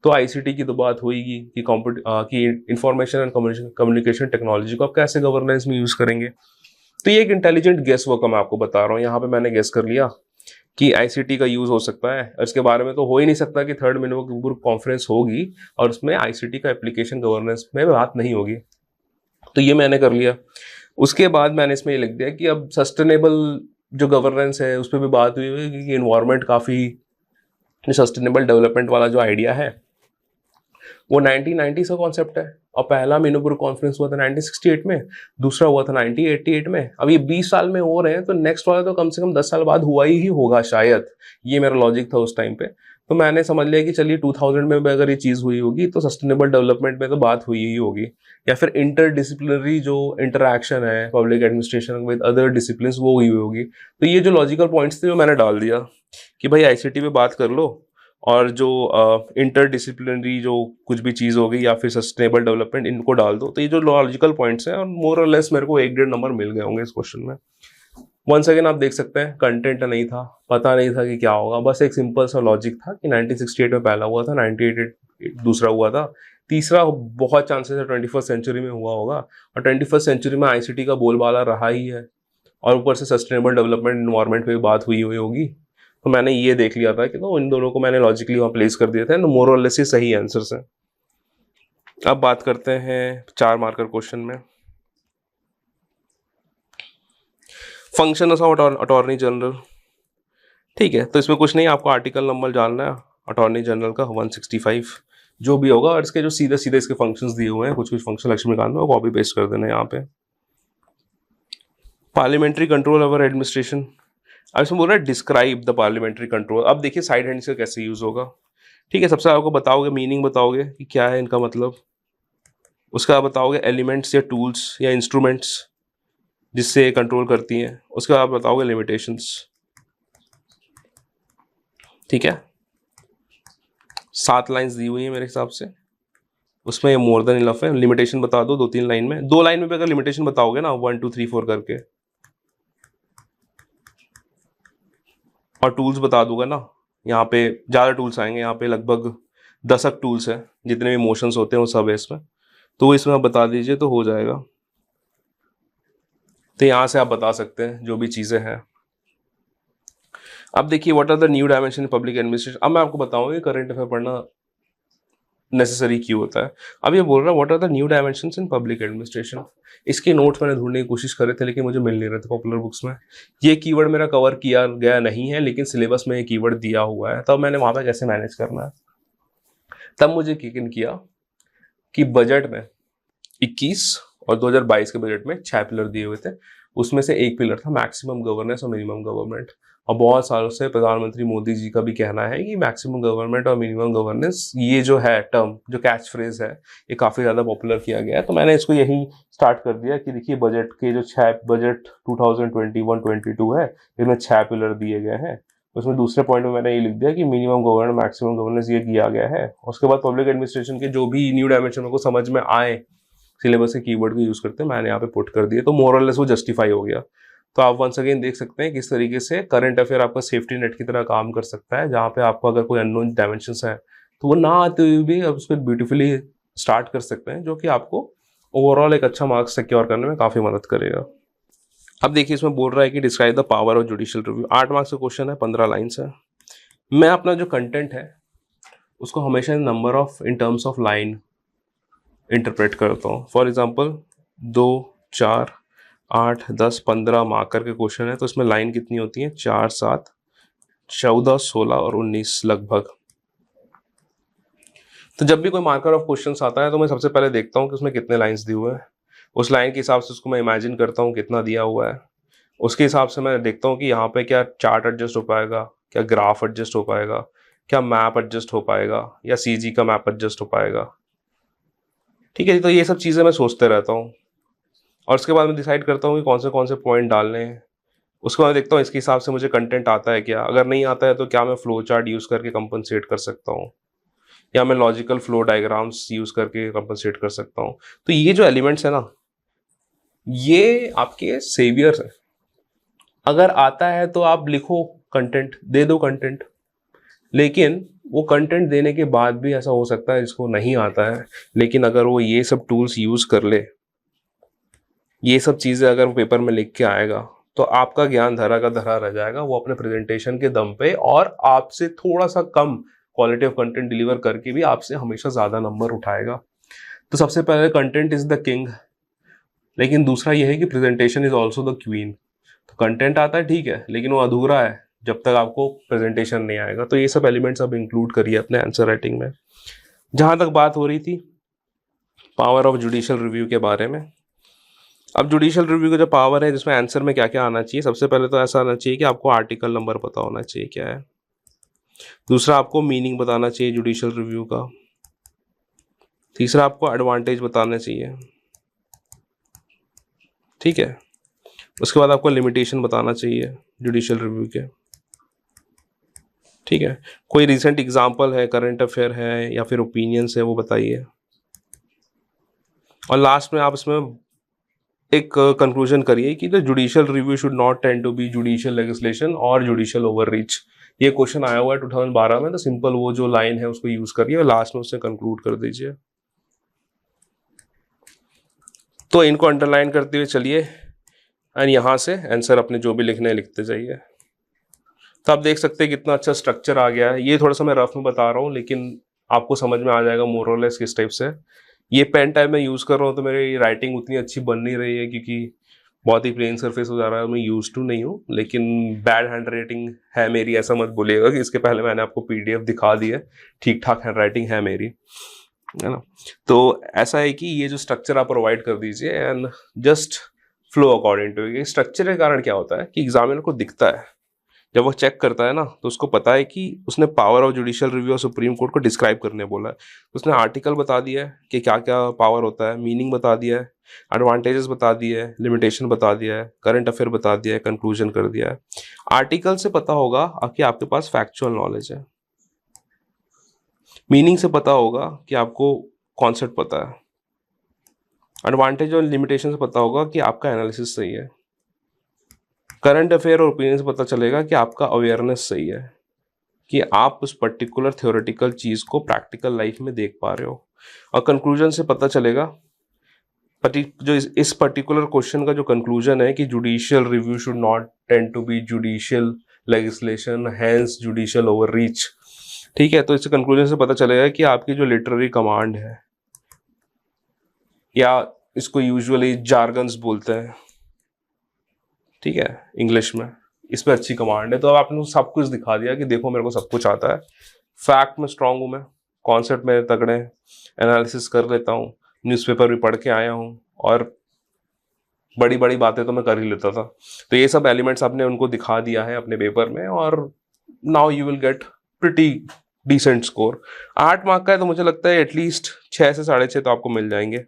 तो आईसीटी की तो बात होगी कि इंफॉर्मेशन एंड कम्युनिकेशन टेक्नोलॉजी को आप कैसे गवर्नेंस में यूज करेंगे। तो ये एक इंटेलिजेंट गेस वर्क मैं आपको बता रहा हूँ। यहाँ पे मैंने गेस कर लिया कि आईसीटी का यूज हो सकता है, इसके बारे में तो हो ही नहीं सकता कि थर्ड मिनोब्रो कॉन्फ्रेंस होगी और उसमें आईसीटी का एप्लीकेशन गवर्नेंस में बात नहीं होगी। तो ये मैंने कर लिया। उसके बाद मैंने इसमें ये लिख दिया कि अब सस्टेनेबल जो गवर्नेंस है उस पर भी बात हुई है कि इन्वायरमेंट काफ़ी सस्टेनेबल डेवलपमेंट वाला जो आइडिया है वो 1990 का कॉन्सेप्ट है, और पहला मिनोब्रो कॉन्फ्रेंस हुआ था 1968 में, दूसरा हुआ था 1988 में। अब ये 20 साल में हो रहे हैं तो नेक्स्ट वाला तो कम से कम 10 साल बाद हुआ ही होगा शायद, ये मेरा लॉजिक था उस टाइम पे। तो मैंने समझ लिया कि चलिए 2000 में भी अगर ये चीज़ हुई होगी तो सस्टेनेबल डेवलपमेंट में तो बात हुई ही होगी, या फिर इंटरडिसिप्लिनरी जो इंटरैक्शन है public administration with other discipline वो हुई होगी। तो ये जो लॉजिकल पॉइंट्स थे वो मैंने डाल दिया कि भाई आईसीटी पे बात कर लो और जो इंटरडिसिप्लिनरी जो कुछ भी चीज़ हो गई या फिर सस्टेनेबल डेवलपमेंट इनको डाल दो। तो ये जो लॉजिकल पॉइंट्स हैं और मोर और लेस मेरे को 1-1.5 नंबर मिल गए होंगे इस क्वेश्चन में। वंस अगेन आप देख सकते हैं कंटेंट नहीं था, पता नहीं था कि क्या होगा, बस एक सिंपल सा लॉजिक था कि 1968 में पहला हुआ था, 1988 दूसरा हुआ था, तीसरा बहुत चांसेस है 21st सेंचुरी में हुआ होगा, और 21st सेंचुरी में आईसीटी का बोलबाला रहा ही है, और ऊपर से सस्टेनेबल डेवलपमेंट एनवायरमेंट पे बात हुई होगी। तो मैंने ये देख लिया था कि तो इन दोनों को मैंने लॉजिकली वहाँ प्लेस कर दिया था, मोर और लेस ही सही आंसर्स हैं। अब बात करते हैं 4 मार्कर क्वेश्चन में। फंक्शन ऑफ अटॉर्नी जनरल, ठीक है, तो इसमें कुछ नहीं, आपको आर्टिकल नंबर जानना है अटॉर्नी जनरल का 165 जो भी होगा, और इसके जो सीधे सीधे इसके फंक्शंस दिए हुए हैं, कुछ कुछ फंक्शन लक्ष्मीकांत में, वो कॉपी पेस्ट कर देना यहाँ पे। पार्लियामेंट्री कंट्रोल ओवर एडमिनिस्ट्रेशन, अब इसमें बोल रहा है डिस्क्राइब द पार्लियामेंट्री कंट्रोल। अब देखिए साइड हैंड से कैसे यूज होगा। ठीक है, सबसे आपको बताओगे मीनिंग, बताओगे कि क्या है इनका मतलब। उसका आप बताओगे एलिमेंट्स या टूल्स या इंस्ट्रूमेंट्स जिससे कंट्रोल करती हैं। उसका आप बताओगे लिमिटेशंस। ठीक है, 7 लाइंस दी हुई है मेरे हिसाब से, उसमें मोर देन इनफ है। लिमिटेशन बता दो 2-3 लाइन में, 2 लाइन में भी अगर लिमिटेशन बताओगे ना 1 2 3 4 करके, और टूल्स बता दूंगा ना, यहाँ पे ज़्यादा टूल्स आएंगे, यहाँ पे लगभग 10 टूल्स हैं, जितने भी मोशंस होते हैं वो सब है इसमें, तो वो इसमें आप बता दीजिए तो हो जाएगा। तो यहाँ से आप बता सकते हैं जो भी चीज़ें हैं। अब देखिए what are the new dimension in public administration. अब मैं आपको बताऊंगा करंट अफेयर पढ़ना नेसेसरी क्यों होता है। अब ये बोल रहा है what are the new dimensions in public administration. इसके नोट्स मैंने ढूंढने की कोशिश करे थे लेकिन मुझे मिल नहीं रहे थे पॉपुलर बुक्स में। ये कीवर्ड मेरा कवर किया गया नहीं है लेकिन सिलेबस में ये कीवर्ड दिया हुआ है, तब मैंने वहां पे कैसे मैनेज करना है। तब मुझे किक इन किया कि बजट में 21 और 2022 के बजट में 6 पिलर दिए हुए थे, उसमें से एक पिलर था मैक्सिमम गवर्नेंस और मिनिमम गवर्नमेंट। और बहुत सालों से प्रधानमंत्री मोदी जी का भी कहना है कि मैक्सिमम गवर्नमेंट और मिनिमम गवर्नेंस, ये जो है टर्म, जो कैच फ्रेज है, ये काफ़ी ज़्यादा पॉपुलर किया गया है। तो मैंने इसको यही स्टार्ट कर दिया कि देखिए बजट के जो 6 बजट 2021-22 है, इनमें 6 पिलर दिए गए हैं। उसमें दूसरे पॉइंट में मैंने ये लिख दिया कि मिनिमम गवर्नमेंट मैक्सिमम गवर्नेंस ये किया गया है। उसके बाद पब्लिक एडमिनिस्ट्रेशन के जो भी न्यू डायमेंशन मेरे को समझ में आए सिलेबस के कीवर्ड को यूज करते हैं, मैंने यहाँ पे पुट कर दिया, तो मोरलेस वो जस्टिफाई हो गया। तो आप वंस अगेन देख सकते हैं किस तरीके से करंट अफेयर आपका सेफ्टी नेट की तरह काम कर सकता है, जहाँ पे आपको अगर कोई अननोन डायमेंशंस है तो वो ना आते हुए भी आप उसको ब्यूटीफुली स्टार्ट कर सकते हैं, जो कि आपको ओवरऑल एक अच्छा मार्क्स सिक्योर करने में काफ़ी मदद करेगा। अब देखिए इसमें बोल रहा है कि describe the power of judicial review. 8 marks का क्वेश्चन है, 15 लाइन्स है। मैं अपना जो कंटेंट है उसको हमेशा number of in terms of line interpret करता हूँ। फॉर एग्जाम्पल 2 4 8 10 15 मार्कर के क्वेश्चन है, तो इसमें लाइन कितनी होती है, 4 7 14 16 और 19 लगभग। तो जब भी कोई मार्कर ऑफ क्वेश्चन आता है तो मैं सबसे पहले देखता हूँ कि उसमें कितने लाइन्स दिए हुए हैं, उस लाइन के हिसाब से उसको मैं इमेजिन करता हूँ कितना दिया हुआ है, उसके हिसाब से मैं देखता हूँ कि यहाँ पे क्या चार्ट एडजस्ट हो पाएगा, क्या ग्राफ एडजस्ट हो पाएगा, क्या मैप एडजस्ट हो पाएगा, या सीजी का मैप एडजस्ट हो पाएगा। ठीक है, तो ये सब चीज़ें मैं सोचते रहता हूँ और उसके बाद मैं डिसाइड करता हूँ कि कौन से पॉइंट डालने हैं। उसके बाद देखता हूँ इसके हिसाब से मुझे कंटेंट आता है क्या, अगर नहीं आता है तो क्या मैं फ्लो चार्ट यूज़ करके कंपनसेट कर सकता हूँ, या मैं लॉजिकल फ्लो डायग्राम्स यूज़ करके कंपनसेट कर सकता हूँ। तो ये जो एलिमेंट्स है ना, ये आपके सेवियर्स हैं। अगर आता है तो आप लिखो कंटेंट, दे दो कंटेंट, लेकिन वो कंटेंट देने के बाद भी ऐसा हो सकता है जिसको नहीं आता है, लेकिन अगर वो ये सब टूल्स यूज़ कर ले, ये सब चीज़ें अगर वो पेपर में लिख के आएगा, तो आपका ज्ञान धरा का धरा रह जाएगा। वो अपने प्रेजेंटेशन के दम पे और आपसे थोड़ा सा कम क्वालिटी ऑफ कंटेंट डिलीवर करके भी आपसे हमेशा ज़्यादा नंबर उठाएगा। तो सबसे पहले कंटेंट इज़ द किंग, लेकिन दूसरा ये है कि presentation is also the queen. तो कंटेंट आता है ठीक है, लेकिन वो अधूरा है जब तक आपको प्रेजेंटेशन नहीं आएगा। तो ये सब एलिमेंट्स अब इंक्लूड करिए अपने आंसर राइटिंग में। जहाँ तक बात हो रही थी पावर ऑफ जुडिशियल रिव्यू के बारे में, अब जुडिशियल रिव्यू का जो पावर है जिसमें आंसर में क्या क्या आना चाहिए, सबसे पहले तो ऐसा आना चाहिए कि आपको आर्टिकल नंबर पता होना चाहिए क्या है। दूसरा आपको मीनिंग बताना चाहिए जुडिशियल रिव्यू का। तीसरा आपको एडवांटेज बताना चाहिए, ठीक है। उसके बाद आपको लिमिटेशन बताना चाहिए जुडिशियल रिव्यू के, ठीक है। कोई रिसेंट एग्जांपल है, करंट अफेयर है या फिर ओपिनियंस है, वो बताइए। और लास्ट में आप इसमें एक कंक्लूजन करिए कि the judicial review should not tend to be judicial legislation और जुडिशियल ओवररीच। ये क्वेश्चन आया हुआ है 2012 में, तो सिंपल वो जो लाइन है उसको यूज करिए और लास्ट में उससे कंक्लूड कर दीजिए। तो इनको अंडरलाइन करते हुए चलिए एंड यहाँ से आंसर अपने जो भी लिखने लिखते जाइए। तो आप देख सकते हैं कितना अच्छा स्ट्रक्चर आ गया है। ये थोड़ा सा मैं रफ में बता रहा हूँ लेकिन आपको समझ में आ जाएगा मोर और लेस किस टाइप से। ये पेन टाइप में यूज़ कर रहा हूँ तो मेरी राइटिंग उतनी अच्छी बन नहीं रही है क्योंकि बहुत ही प्लेन सरफेस हो जा रहा है, मैं यूज टू नहीं हूँ। लेकिन बैड हैंड राइटिंग है मेरी, ऐसा मत बोलिएगा कि इसके पहले मैंने आपको पीडीएफ दिखा दी है। ठीक ठाक हैंड राइटिंग है मेरी, है ना। तो ऐसा है कि ये जो स्ट्रक्चर आप प्रोवाइड कर दीजिए and just flow according to. ये स्ट्रक्चर के कारण क्या होता है कि एग्जामिनर को दिखता है जब वो चेक करता है ना तो उसको पता है कि उसने पावर ऑफ जुडिशियल रिव्यू और सुप्रीम कोर्ट को डिस्क्राइब करने बोला है। उसने आर्टिकल बता दिया है कि क्या क्या पावर होता है, मीनिंग बता दिया है, एडवांटेजेस बता दिए है, लिमिटेशन बता दिया है, करंट अफेयर बता दिया है, कंक्लूजन कर दिया है। आर्टिकल से पता होगा कि आपके पास फैक्चुअल नॉलेज है, मीनिंग से पता होगा कि आपको कॉन्सेप्ट पता है, एडवांटेज और लिमिटेशन से पता होगा कि आपका एनालिसिस सही है, करंट अफेयर और ओपिनियन से पता चलेगा कि आपका अवेयरनेस सही है, कि आप उस पर्टिकुलर थ्योरेटिकल चीज़ को प्रैक्टिकल लाइफ में देख पा रहे हो, और कंक्लूजन से पता चलेगा जो इस पर्टिकुलर क्वेश्चन का जो कंक्लूजन है कि judicial review should not tend to be judicial legislation, hence judicial overreach. ठीक है, तो इससे कंक्लूजन से पता चलेगा कि आपकी जो लिटरेरी कमांड है, या इसको यूजुअली जार्गन्स बोलते हैं, ठीक है, इंग्लिश में, इस पर अच्छी कमांड है। तो अब आपने सब कुछ दिखा दिया कि देखो मेरे को सब कुछ आता है, फैक्ट में स्ट्रांग हूँ मैं, कॉन्सेप्ट मेरे तगड़े हैं, एनालिसिस कर लेता हूँ, न्यूज़पेपर भी पढ़ के आया हूँ, और बड़ी बड़ी बातें तो मैं कर ही लेता था। तो ये सब एलिमेंट्स आपने उनको दिखा दिया है अपने पेपर में, और now you will get pretty decent score. 8 mark का है तो मुझे लगता है एटलीस्ट 6 से 6.5 तो आपको मिल जाएंगे,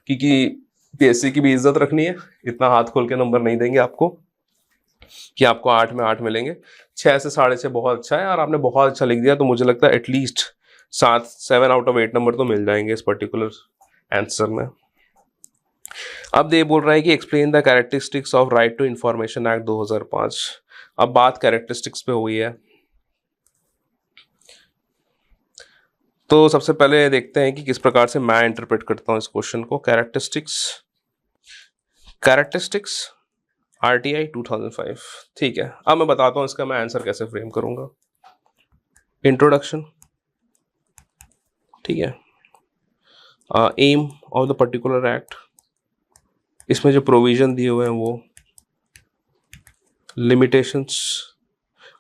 क्योंकि पीएससी की भी इज्जत रखनी है, इतना हाथ खोल के नंबर नहीं देंगे आपको कि आपको 8 में 8 मिलेंगे। 6 से 6.5 बहुत अच्छा है, और आपने बहुत अच्छा लिख दिया, तो मुझे लगता है एटलीस्ट 7 आउट ऑफ 8 नंबर तो मिल जाएंगे इस पर्टिकुलर आंसर में। अब ये बोल रहा है कि explain the characteristics of Right to Information Act 2005। अब बात कैरेक्टरिस्टिक्स पे हुई है, तो सबसे पहले देखते हैं कि किस प्रकार से मैं इंटरप्रेट करता हूँ इस क्वेश्चन को। कैरेक्टरिस्टिक्स आरटीआई 2005, ठीक है। अब मैं बताता हूँ इसका मैं आंसर कैसे फ्रेम करूंगा। इंट्रोडक्शन, ठीक है, aim of the particular act, इसमें जो प्रोविजन दिए हुए हैं वो, लिमिटेशंस,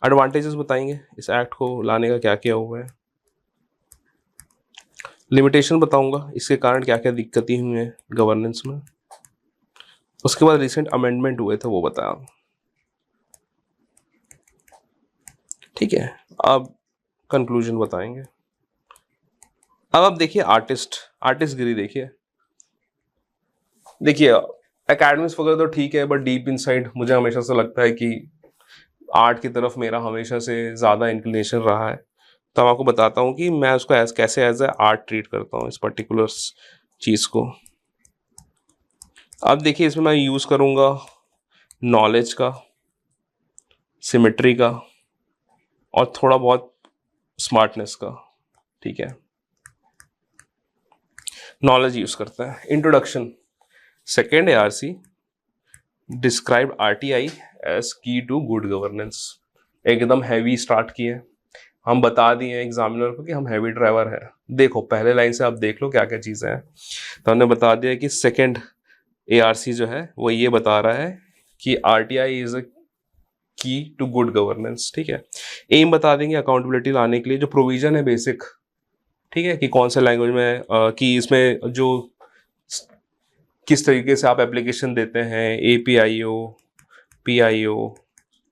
एडवांटेजेस बताएंगे इस एक्ट को लाने का क्या क्या हुआ है, लिमिटेशन बताऊंगा इसके कारण क्या क्या दिक्कतें हुई हैं गवर्नेंस में, उसके बाद रिसेंट अमेंडमेंट हुए थे वो बताया, ठीक है। अब कंक्लूजन बताएंगे। अब आप देखिए आर्टिस्ट गिरी देखिए एकेडमिक्स वगैरह तो ठीक है, बट डीप इनसाइड मुझे हमेशा से लगता है कि आर्ट की तरफ मेरा हमेशा से ज़्यादा इंक्लिनेशन रहा है। तो मैं आपको बताता हूँ कि मैं उसको कैसे एज ए आर्ट ट्रीट करता हूँ इस पर्टिकुलर चीज़ को। अब देखिए इसमें मैं यूज़ करूँगा नॉलेज का, सिमेट्री का, और थोड़ा बहुत स्मार्टनेस का, ठीक है। नॉलेज यूज़ करता है। Introduction, second ARC described RTI as key to good governance. एकदम हैवी स्टार्ट किए, हम बता दिए एग्जामिनर को कि हम हैवी ड्राइवर है। देखो पहले लाइन से आप देख लो क्या क्या चीज़ें हैं। तो हमने बता दिया कि सेकेंड ARC जो है वो ये बता रहा है कि RTI इज अ की टू गुड गवर्नेंस, ठीक है। एम बता देंगे अकाउंटेबिलिटी लाने के लिए, जो प्रोविजन है बेसिक, ठीक है, कि कौन से लैंग्वेज में कि इसमें जो किस तरीके से आप एप्लीकेशन देते हैं, APIO, PIO,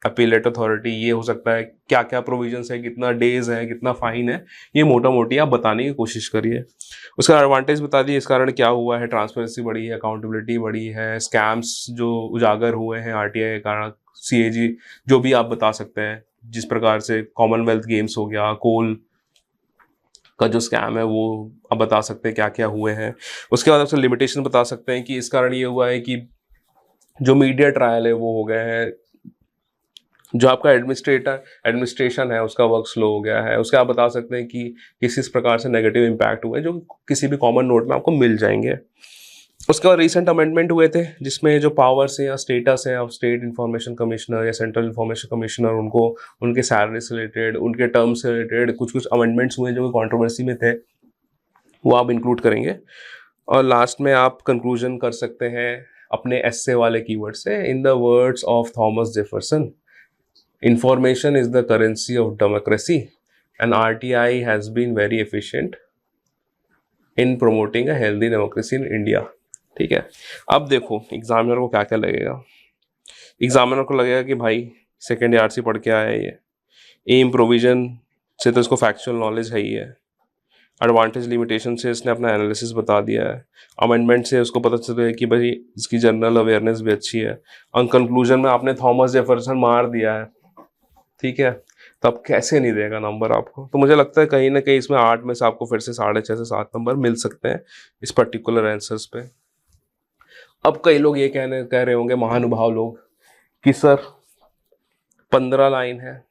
अपीलेट अथॉरिटी, ये हो सकता है, क्या क्या प्रोविजंस है, कितना डेज है, कितना फाइन है, ये मोटा मोटी आप बताने की कोशिश करिए। उसका एडवांटेज बता दिए, इस कारण क्या हुआ है, ट्रांसपेरेंसी बढ़ी है, अकाउंटेबिलिटी बढ़ी है, स्कैम्स जो उजागर हुए हैं RTI के कारण, CAG जो भी आप बता सकते हैं, जिस प्रकार से कॉमनवेल्थ गेम्स हो गया, कोल का जो स्कैम है वो अब बता सकते हैं क्या क्या हुए हैं। उसके बाद आपसे लिमिटेशन बता सकते हैं कि इस कारण ये हुआ है कि जो मीडिया ट्रायल है वो हो गए हैं, जो आपका एडमिनिस्ट्रेशन है उसका वर्क स्लो हो गया है। उसके आप बता सकते हैं कि किस प्रकार से नेगेटिव इम्पैक्ट हुए, जो किसी भी कॉमन नोट में आपको मिल जाएंगे। उसके बाद रिसेंट अमेंडमेंट हुए थे जिसमें जो पावर्स है या स्टेटस है ऑफ स्टेट इंफॉर्मेशन कमिश्नर या सेंट्रल इंफॉर्मेशन कमिश्नर, उनको उनके सैलरी से रिलेटेड, उनके टर्म्स से रिलेटेड कुछ अमेंडमेंट्स हुए जो कंट्रोवर्सी में थे, वो आप इंक्लूड करेंगे। और लास्ट में आप कंक्लूजन कर सकते हैं अपने एस्से वाले कीवर्ड से, in the words of Thomas Jefferson, information is the currency of democracy and RTI has been very efficient in promoting a healthy democracy in India, ठीक है। अब देखो एग्जामिनर को क्या क्या लगेगा। एग्जामिनर को लगेगा कि भाई सेकेंड आरसी पढ़ के आया है ये। एम प्रोविजन से तो इसको फैक्चुअल नॉलेज है ही है। एडवांटेज लिमिटेशन से इसने अपना एनालिसिस बता दिया है। अमेंडमेंट से उसको पता चल रहा है कि भाई इसकी जनरल अवेयरनेस भी अच्छी है। और कंक्लूजन में आपने थॉमस जेफरसन मार दिया है, ठीक है, तो अब कैसे नहीं देगा नंबर आपको। तो मुझे लगता है कहीं ना कहीं इसमें 8 में से आपको फिर से 6.5 से 7 नंबर मिल सकते हैं इस पर्टिकुलर आंसर्स पे। अब कई लोग ये कह रहे होंगे, महानुभाव लोग, कि सर 15 लाइन है,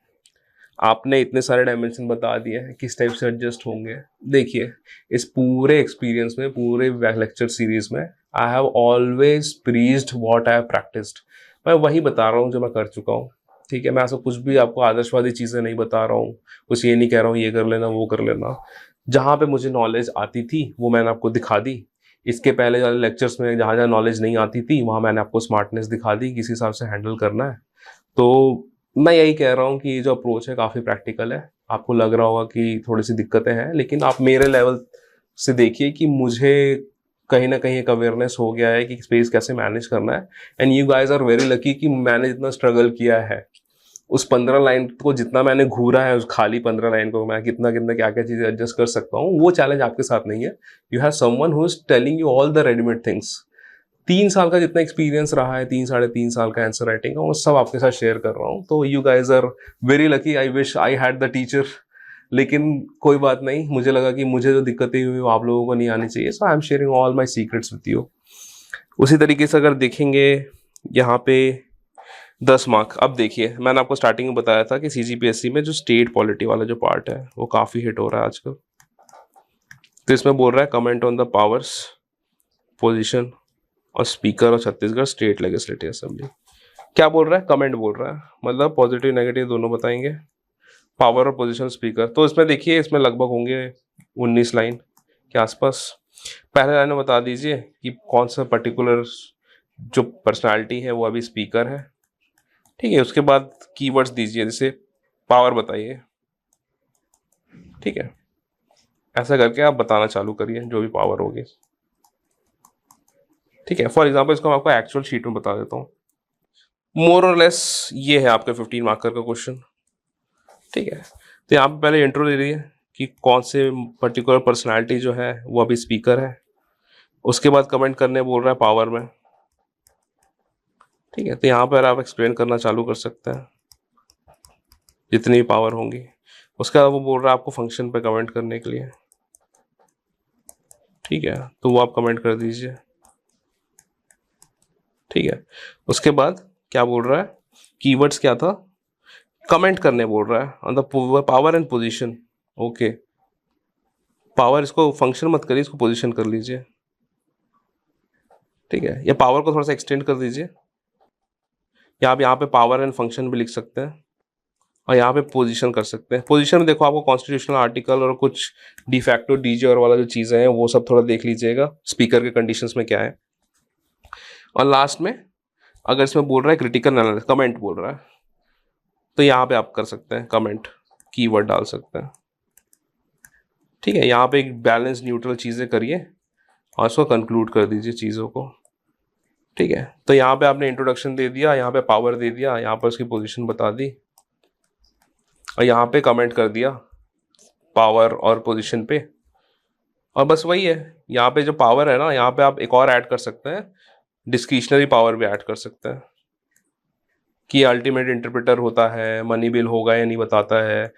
आपने इतने सारे डायमेंशन बता दिए हैं, किस टाइप से एडजस्ट होंगे। देखिए, इस पूरे एक्सपीरियंस में, पूरे लेक्चर सीरीज में I have always preached what I have practised. मैं वही बता रहा हूँ जो मैं कर चुका हूँ, ठीक है। मैं ऐसा कुछ भी आपको आदर्शवादी चीज़ें नहीं बता रहा हूँ, कुछ ये नहीं कह रहा हूँ ये कर लेना वो कर लेना। जहाँ पे मुझे नॉलेज आती थी वो मैंने आपको दिखा दी। इसके पहले वाले लेक्चर्स में जहाँ जहाँ नॉलेज नहीं आती थी वहाँ मैंने आपको स्मार्टनेस दिखा दी, किस हिसाब से हैंडल करना है। तो मैं यही कह रहा हूँ कि ये जो अप्रोच है काफ़ी प्रैक्टिकल है। आपको लग रहा होगा कि थोड़ी सी दिक्कतें हैं, लेकिन आप मेरे लेवल से देखिए कि मुझे कहीं ना कहीं एक अवेयरनेस हो गया है कि स्पेस कैसे मैनेज करना है। And you guys are very lucky कि मैंने जितना स्ट्रगल किया है, उस 15 लाइन को जितना मैंने घूरा है, उस खाली 15 लाइन को मैं कितना कितना क्या क्या चीज़ें एडजस्ट कर सकता हूँ, वो चैलेंज आपके साथ नहीं है। You have someone who is telling you all the readymade things. 3 साल का जितना एक्सपीरियंस रहा है, 3-3.5 साल का आंसर राइटिंग का, वो सब आपके साथ शेयर कर रहा हूँ। तो you guys are very lucky. I wish I had the teacher, लेकिन कोई बात नहीं। मुझे लगा कि मुझे जो दिक्कतें हुई वो आप लोगों को नहीं आनी चाहिए, so I am sharing all my secrets with you. उसी तरीके से अगर देखेंगे यहाँ पे 10 मार्क। अब देखिए, मैंने आपको स्टार्टिंग में बताया था कि CGPSC में जो स्टेट पॉलिटी वाला जो पार्ट है वो काफ़ी हिट हो रहा है आजकल। तो इसमें बोल रहा है comment on the powers, position और स्पीकर और छत्तीसगढ़ स्टेट लेजिस्लेटिव असेंबली। क्या बोल रहा है? कमेंट बोल रहा है, मतलब पॉजिटिव नेगेटिव दोनों बताएंगे, पावर और पोजीशन स्पीकर। तो इसमें देखिए, इसमें लगभग होंगे 19 लाइन के आसपास। पहले लाइन में बता दीजिए कि कौन सा पर्टिकुलर जो पर्सनालिटी है वो अभी स्पीकर है, ठीक है। उसके बाद कीवर्ड्स दीजिए, जैसे पावर बताइए, ठीक है। ऐसा करके आप बताना चालू करिए जो भी पावर होगी, ठीक है। फॉर एग्जाम्पल इसको मैं आपको एक्चुअल शीट में बता देता हूँ। मोर और लेस ये है आपका 15 मार्कर का क्वेश्चन, ठीक है। तो यहाँ पे पहले इंट्रो दे रही है कि कौन से पर्टिकुलर पर्सनालिटी जो है वो अभी स्पीकर है। उसके बाद कमेंट करने बोल रहा है पावर में, ठीक है। तो यहाँ पर आप एक्सप्लेन करना चालू कर सकते हैं जितनी भी पावर होंगी। उसके बाद वो बोल रहा है आपको फंक्शन पे कमेंट करने के लिए, ठीक है। तो वो आप कमेंट कर दीजिए, ठीक है। उसके बाद क्या बोल रहा है, कीवर्ड्स क्या था, कमेंट करने बोल रहा है on the power and position. Okay, power इसको फंक्शन मत करिए, इसको पोजीशन कर लीजिए, ठीक है। या पावर को थोड़ा सा एक्सटेंड कर दीजिए, या आप यहाँ पे पावर एंड फंक्शन भी लिख सकते हैं और यहाँ पे पोजीशन कर सकते हैं। पोजीशन में देखो आपको कॉन्स्टिट्यूशनल आर्टिकल और कुछ डिफैक्टो डीजे और वाला जो चीज़ें हैं वो सब थोड़ा देख लीजिएगा, स्पीकर के कंडीशंस में क्या है। और लास्ट में अगर इसमें बोल रहा है क्रिटिकल एनालिसिस, कमेंट बोल रहा है, तो यहाँ पे आप कर सकते हैं कमेंट, कीवर्ड डाल सकते हैं, ठीक है। यहाँ पे एक बैलेंस न्यूट्रल चीज़ें करिए और उसको कंक्लूड कर दीजिए चीज़ों को, ठीक है। तो यहाँ पे आपने इंट्रोडक्शन दे दिया, यहाँ पे पावर दे दिया, यहाँ पर उसकी पोजीशन बता दी और यहाँ पे कमेंट कर दिया पावर और पोजीशन पे। और बस वही है, यहाँ पे जो पावर है ना, यहाँ पे आप एक और ऐड कर सकते हैं, डिस्क्रिशनरी पावर भी ऐड कर सकते हैं कि अल्टीमेट इंटरप्रेटर होता है, मनी बिल होगा या नहीं बताता है।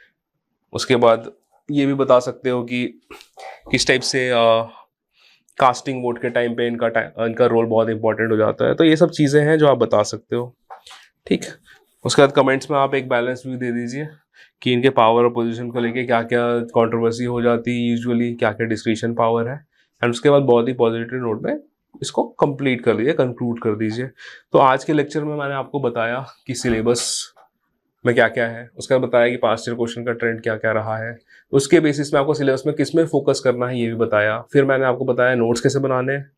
उसके बाद ये भी बता सकते हो कि किस टाइप से कास्टिंग वोट के टाइम पे इनका रोल बहुत इंपॉर्टेंट हो जाता है। तो ये सब चीज़ें हैं जो आप बता सकते हो, ठीक। उसके बाद कमेंट्स में आप एक बैलेंस व्यू दे दीजिए कि इनके पावर और पोजीशन को लेके क्या क्या कंट्रोवर्सी हो जाती है यूजुअली, क्या क्या डिस्क्रिशन पावर है। एंड उसके बाद बहुत ही पॉजिटिव नोट में इसको कंप्लीट कर दीजिए, कंक्लूड कर दीजिए। तो आज के लेक्चर में मैंने आपको बताया कि सिलेबस में क्या क्या है, उसका बताया कि पास्ट ईयर क्वेश्चन का ट्रेंड क्या क्या रहा है, उसके बेसिस में आपको सिलेबस में किस में फोकस करना है ये भी बताया। फिर मैंने आपको बताया नोट्स कैसे बनाने हैं,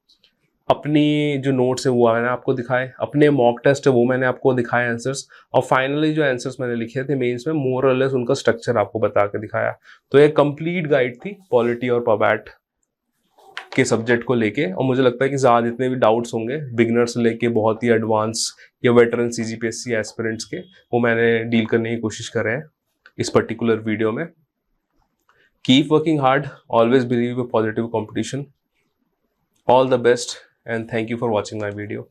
अपनी जो नोट्स है वो मैंने आपको दिखाए, अपने मॉक टेस्ट है वो मैंने आपको दिखाए आंसर्स, और फाइनली जो आंसर्स मैंने लिखे थे मेंस में मोर और लेस उनका स्ट्रक्चर आपको बता के दिखाया। तो ये कंप्लीट गाइड थी पॉलिटी और पबैट के सब्जेक्ट को लेके, और मुझे लगता है कि ज़्यादा जितने भी डाउट्स होंगे बिगिनर से लेके बहुत ही एडवांस या वेटरन CGPSC एस्पिरेंट्स के, वो मैंने डील करने की कोशिश कर रहे हैं इस पर्टिकुलर वीडियो में। Keep working hard, always believe in positive competition. All the best and thank you for watching my video.